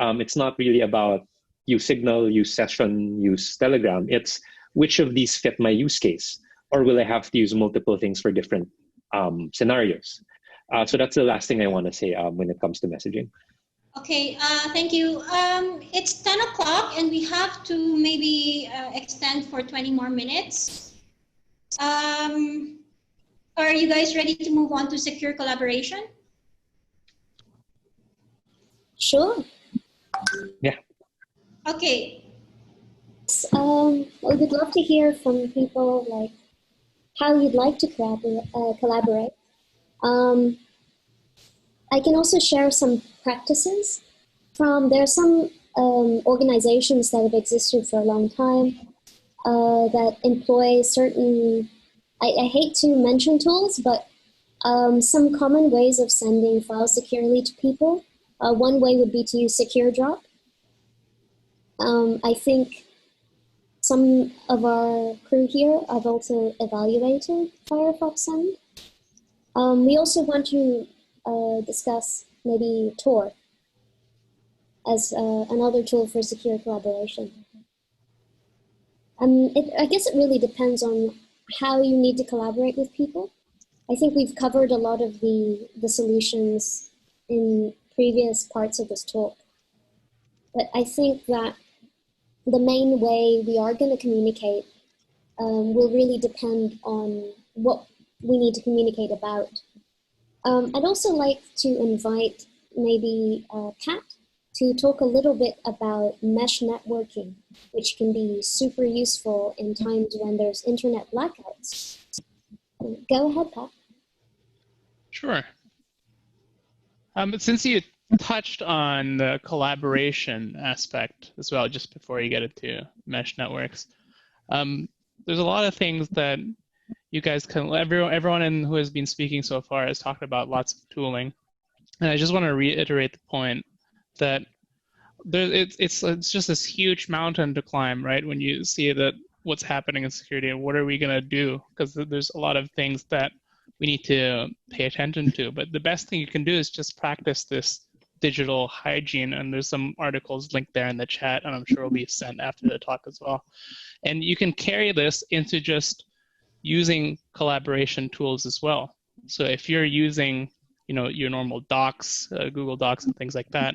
It's not really about use Signal, use Session, use Telegram. It's which of these fit my use case, or will I have to use multiple things for different scenarios? So that's the last thing I want to say when it comes to messaging. Okay, thank you. It's 10 o'clock and we have to maybe extend for 20 more minutes. Are you guys ready to move on to secure collaboration? Sure. Yeah. Okay. We would love to hear from people like how you'd like to collaborate. I can also share some practices there are some organizations that have existed for a long time that employ certain, I hate to mention tools, but some common ways of sending files securely to people. One way would be to use Secure Drop. I think some of our crew here have also evaluated Firefox Send. We also want to discuss maybe Tor as another tool for secure collaboration. I guess it really depends on how you need to collaborate with people. I think we've covered a lot of the solutions in previous parts of this talk. But I think that the main way we are going to communicate will really depend on what we need to communicate about. I'd also like to invite maybe Pat to talk a little bit about mesh networking, which can be super useful in times when there's internet blackouts. Go ahead, Pat. Sure. Since you touched on the collaboration aspect as well, just before you get into mesh networks, there's a lot of things that you guys can, everyone who has been speaking so far has talked about lots of tooling. And I just want to reiterate the point that it's just this huge mountain to climb, right? When you see that what's happening in security and what are we going to do? Because there's a lot of things that we need to pay attention to. But the best thing you can do is just practice this digital hygiene. And there's some articles linked there in the chat, and I'm sure will be sent after the talk as well. And you can carry this into just using collaboration tools as well. So if you're using, your normal Docs, Google Docs and things like that,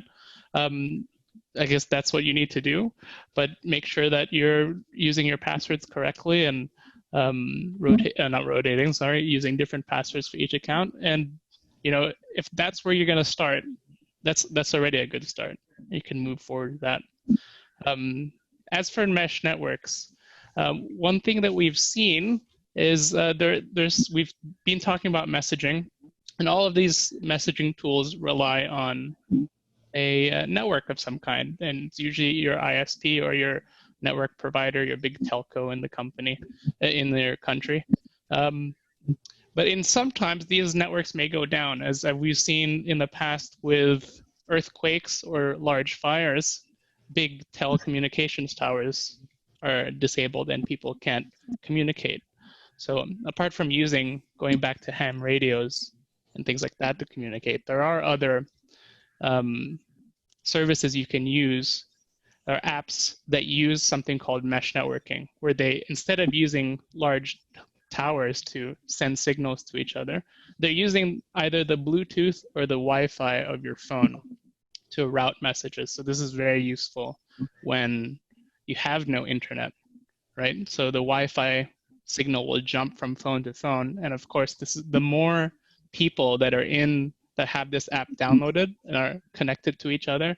I guess that's what you need to do. But make sure that you're using your passwords correctly and using different passwords for each account. And if that's where you're going to start, that's already a good start. You can move forward with that. As for mesh networks, one thing that we've seen is we've been talking about messaging, and all of these messaging tools rely on a network of some kind, and it's usually your ISP or your network provider, your big telco in the company, in their country. But sometimes these networks may go down, as we've seen in the past with earthquakes or large fires. Big telecommunications towers are disabled and people can't communicate. So apart from going back to ham radios and things like that to communicate, there are other services you can use, or apps that use something called mesh networking, where they, instead of using large towers to send signals to each other, they're using either the Bluetooth or the Wi-Fi of your phone to route messages. So this is very useful when you have no internet, right? So the Wi-Fi signal will jump from phone to phone. And of course, this is the more people that have this app downloaded and are connected to each other,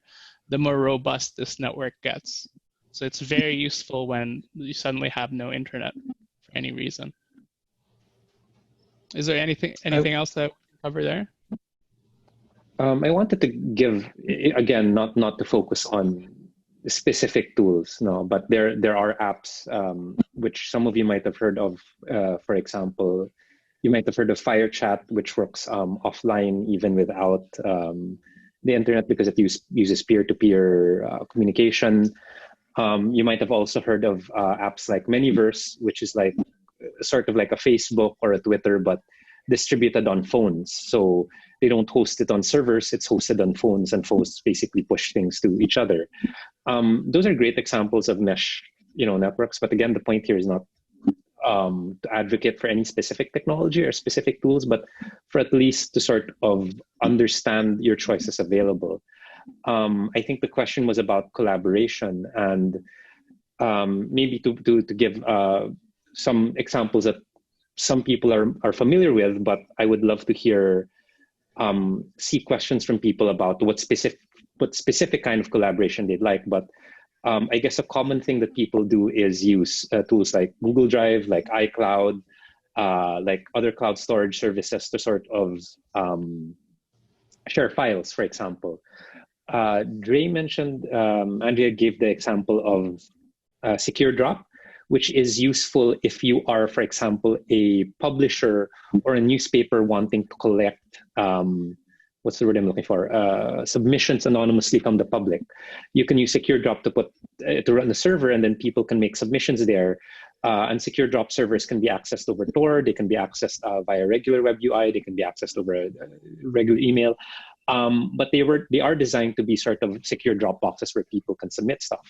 the more robust this network gets. So it's very useful when you suddenly have no internet for any reason. Is there anything else that we can cover there? I wanted to give, again, not to focus on specific tools, no, but there are apps which some of you might have heard of. For example, you might have heard of FireChat, which works offline even without the internet, because it uses peer-to-peer communication. You might have also heard of apps like Manyverse, which is like sort of like a Facebook or a Twitter, but distributed on phones. So they don't host it on servers, it's hosted on phones, and phones basically push things to each other. Those are great examples of mesh networks, but again, the point here is not to advocate for any specific technology or specific tools, but for at least to sort of understand your choices available. I think the question was about collaboration, and maybe to give some examples that some people are familiar with, but I would love to see questions from people about what specific kind of collaboration they'd like. But I guess a common thing that people do is use tools like Google Drive, like iCloud, like other cloud storage services to sort of share files, for example. Andrea gave the example of Secure Drop, which is useful if you are, for example, a publisher or a newspaper wanting to collect what's the word I'm looking for? Submissions anonymously from the public. You can use Secure Drop to to run the server, and then people can make submissions there. And Secure Drop servers can be accessed over Tor. They can be accessed via regular web UI. They can be accessed over a regular email. But they are designed to be sort of secure drop boxes where people can submit stuff.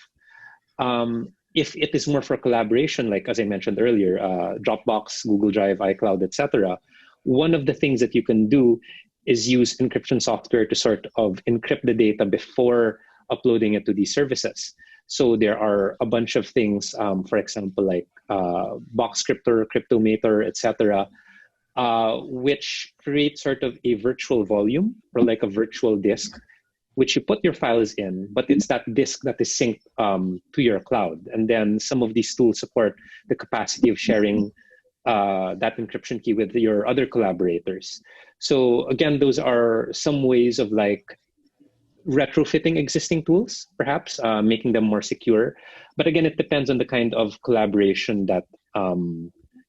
If it is more for collaboration, like as I mentioned earlier, Dropbox, Google Drive, iCloud, etc., one of the things that you can do is use encryption software to sort of encrypt the data before uploading it to these services. So there are a bunch of things, for example, like Boxcryptor, Cryptomator, etc., which create sort of a virtual volume or like a virtual disk, which you put your files in, but it's that disk that is synced to your cloud. And then some of these tools support the capacity of sharing that encryption key with your other collaborators. So again, those are some ways of like retrofitting existing tools, perhaps making them more secure. But again, it depends on the kind of collaboration that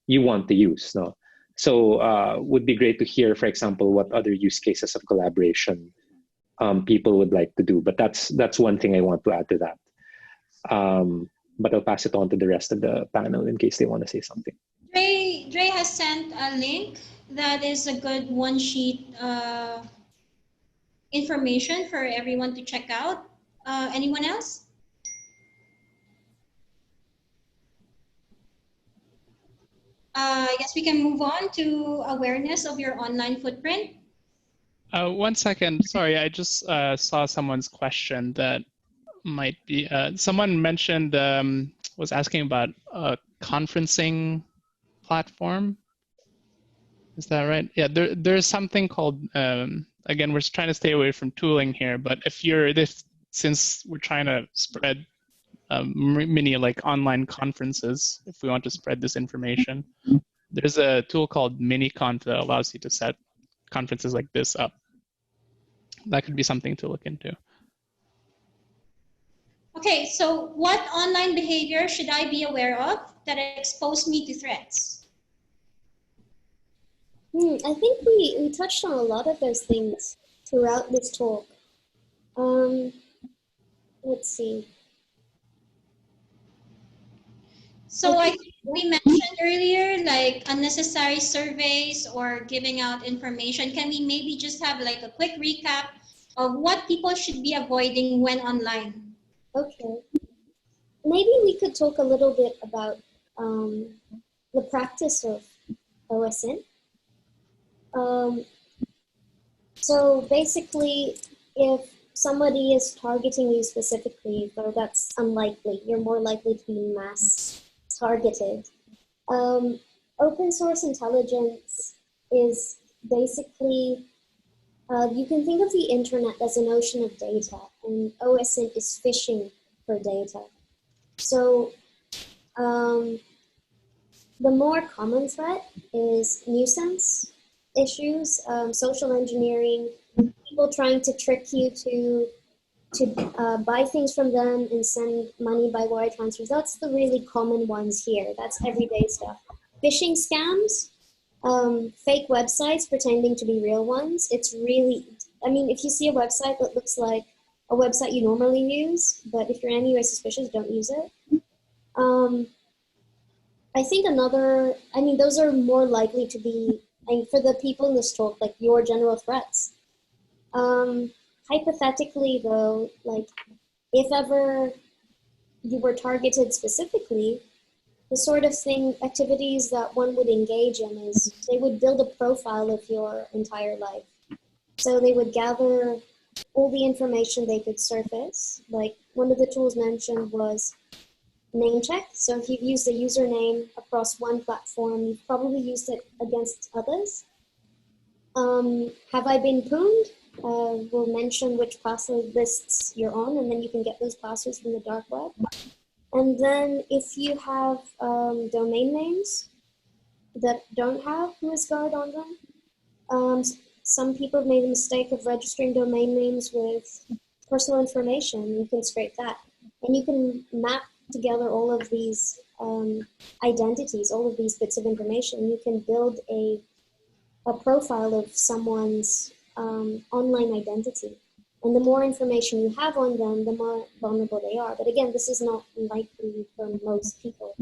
you want to use. No? So would be great to hear, for example, what other use cases of collaboration people would like to do. But that's one thing I want to add to that. But I'll pass it on to the rest of the panel in case they want to say something. Dre has sent a link that is a good one-sheet information for everyone to check out. Anyone else? I guess we can move on to awareness of your online footprint. 1 second. Sorry, I just saw someone's question that might be, someone mentioned, was asking about a conferencing platform. Is that right? Yeah, there's something called, again, we're trying to stay away from tooling here, but since we're trying to spread many like online conferences, if we want to spread this information, there's a tool called MiniConf that allows you to set conferences like this up. That could be something to look into. Okay, so what online behavior should I be aware of that expose me to threats? I think we touched on a lot of those things throughout this talk. Let's see. So I think we mentioned earlier, like unnecessary surveys or giving out information. Can we maybe just have like a quick recap of what people should be avoiding when online? Okay. Maybe we could talk a little bit about the practice of OSINT. So basically, if somebody is targeting you specifically, though that's unlikely, you're more likely to be mass targeted. Open source intelligence is basically, you can think of the internet as an ocean of data, and OSINT is fishing for data. So the more common threat is nuisance issues, social engineering, people trying to trick you to buy things from them and send money by wire transfers. That's the really common ones here. That's everyday stuff. Phishing scams, fake websites pretending to be real ones. It's really, I mean, if you see a website that looks like a website you normally use, but if you're anyway suspicious, don't use it. I think those are more likely to be, and for the people in this talk, like your general threats. Hypothetically though, like if ever you were targeted specifically, the sort of activities that one would engage in is they would build a profile of your entire life. So they would gather all the information they could surface. Like one of the tools mentioned was name check. So if you've used a username across one platform, you've probably used it against others. Have I been pooned? We'll mention which password lists you're on, and then you can get those passwords from the dark web. And then if you have domain names that don't have WhoisGuard on them, some people have made the mistake of registering domain names with personal information. You can scrape that. And you can map together all of these identities, all of these bits of information. You can build a profile of someone's online identity. And the more information you have on them, the more vulnerable they are. But again, this is not likely for most people.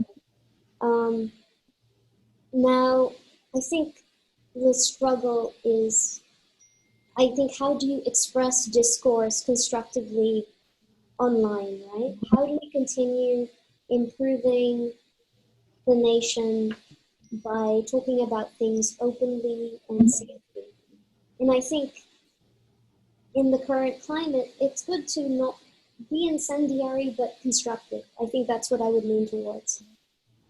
Now, I think the struggle is, how do you express discourse constructively online, right? How do we continue improving the nation by talking about things openly and safely? And I think in the current climate, it's good to not be incendiary, but constructive. I think that's what I would lean towards.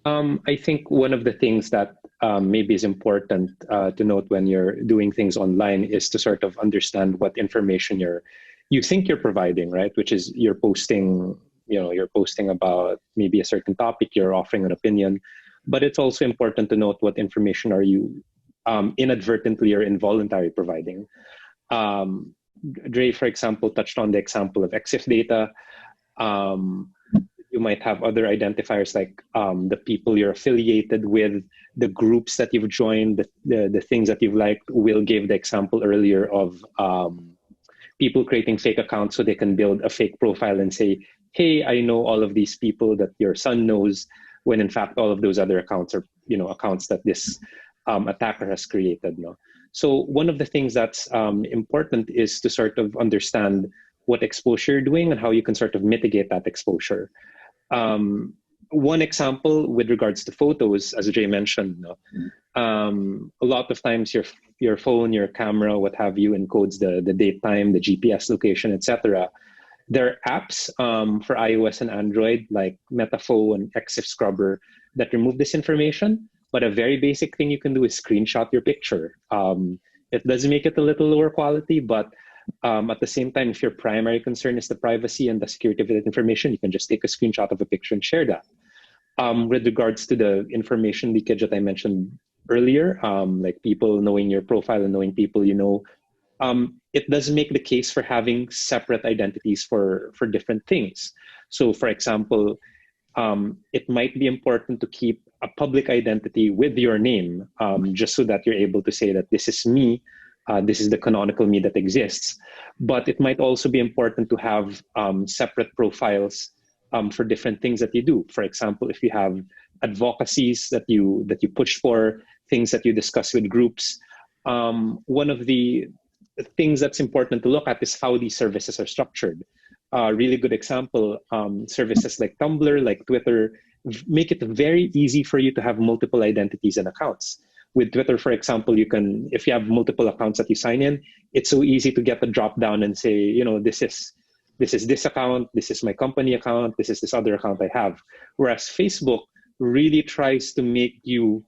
I think one of the things that maybe is important to note when you're doing things online is to sort of understand what information you think you're providing, right? Which is you're posting about maybe a certain topic, you're offering an opinion, but it's also important to note what information are you inadvertently or involuntarily providing. Dre, for example, touched on the example of EXIF data. You might have other identifiers like the people you're affiliated with, the groups that you've joined, the things that you've liked. Will gave the example earlier of people creating fake accounts so they can build a fake profile and say, hey, I know all of these people that your son knows, when in fact all of those other accounts are accounts that this attacker has created. So one of the things that's important is to sort of understand what exposure you're doing and how you can sort of mitigate that exposure. One example with regards to photos, as Jay mentioned, a lot of times your phone, your camera, what have you, encodes the date, time, the GPS location, etc. There are apps for iOS and Android like Metafo and EXIF Scrubber that remove this information. But a very basic thing you can do is screenshot your picture. It does make it a little lower quality, but at the same time, if your primary concern is the privacy and the security of that information, you can just take a screenshot of a picture and share that. With regards to the information leakage that I mentioned earlier, like people knowing your profile and knowing people you know, it does make the case for having separate identities for different things. So for example, it might be important to keep a public identity with your name, just so that you're able to say that this is me, this is the canonical me that exists. But it might also be important to have separate profiles for different things that you do. For example, if you have advocacies that you push for, things that you discuss with groups, one of the things that's important to look at is how these services are structured. Really good example, services like Tumblr, like Twitter, make it very easy for you to have multiple identities and accounts. With Twitter, for example, you can, if you have multiple accounts that you sign in, it's so easy to get the drop down and say, this is this account, this is my company account, this is this other account I have. Whereas Facebook really tries to make you,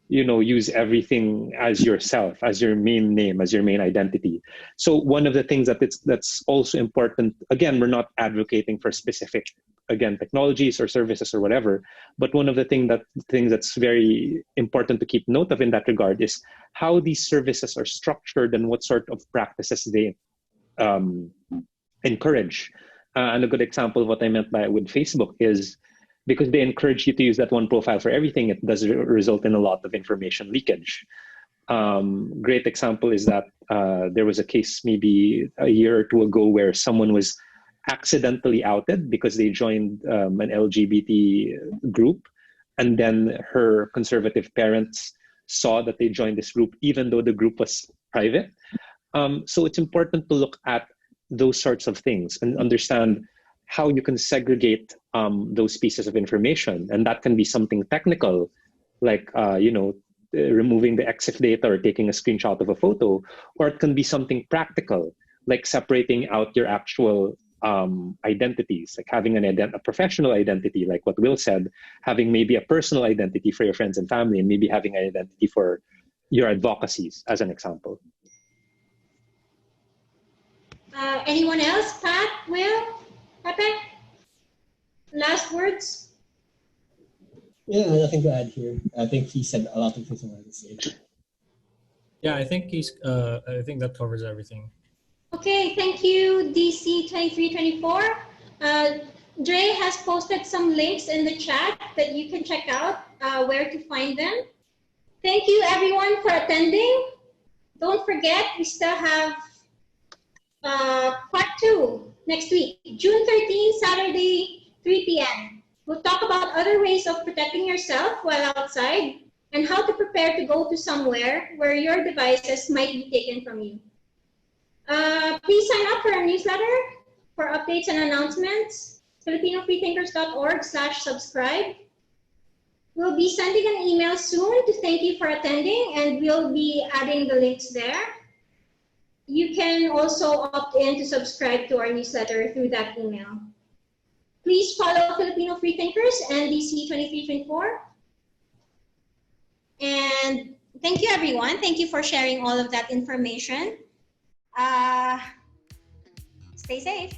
use everything as yourself, as your main name, as your main identity. So one of the things that's also important, again, we're not advocating for specific, technologies or services or whatever, but one of the things that's very important to keep note of in that regard is how these services are structured and what sort of practices they encourage. And a good example of what I meant with Facebook is, because they encourage you to use that one profile for everything, it does result in a lot of information leakage. Great example is that there was a case maybe a year or two ago where someone was accidentally outed because they joined an LGBT group, and then her conservative parents saw that they joined this group even though the group was private. So it's important to look at those sorts of things and understand how you can segregate those pieces of information. And that can be something technical, like removing the EXIF data or taking a screenshot of a photo, or it can be something practical, like separating out your actual identities, like having a professional identity, like what Will said, having maybe a personal identity for your friends and family, and maybe having an identity for your advocacies, as an example. Anyone else? Pat, Will, Pepe? Last words? Yeah, nothing to add here. I think he said a lot of things I wanted to say. Yeah, I think I think that covers everything. Okay, thank you, DC2324. Dre has posted some links in the chat that you can check out where to find them. Thank you, everyone, for attending. don't forget, we still have part 2 next week, June 13, Saturday, 3 p.m. We'll talk about other ways of protecting yourself while outside and how to prepare to go to somewhere where your devices might be taken from you. Please sign up for our newsletter for updates and announcements, filipinofreethinkers.org/subscribe. We'll be sending an email soon to thank you for attending, and we'll be adding the links there. You can also opt in to subscribe to our newsletter through that email. Please follow Filipino Freethinkers and DC2324. And thank you, everyone. Thank you for sharing all of that information. Stay safe.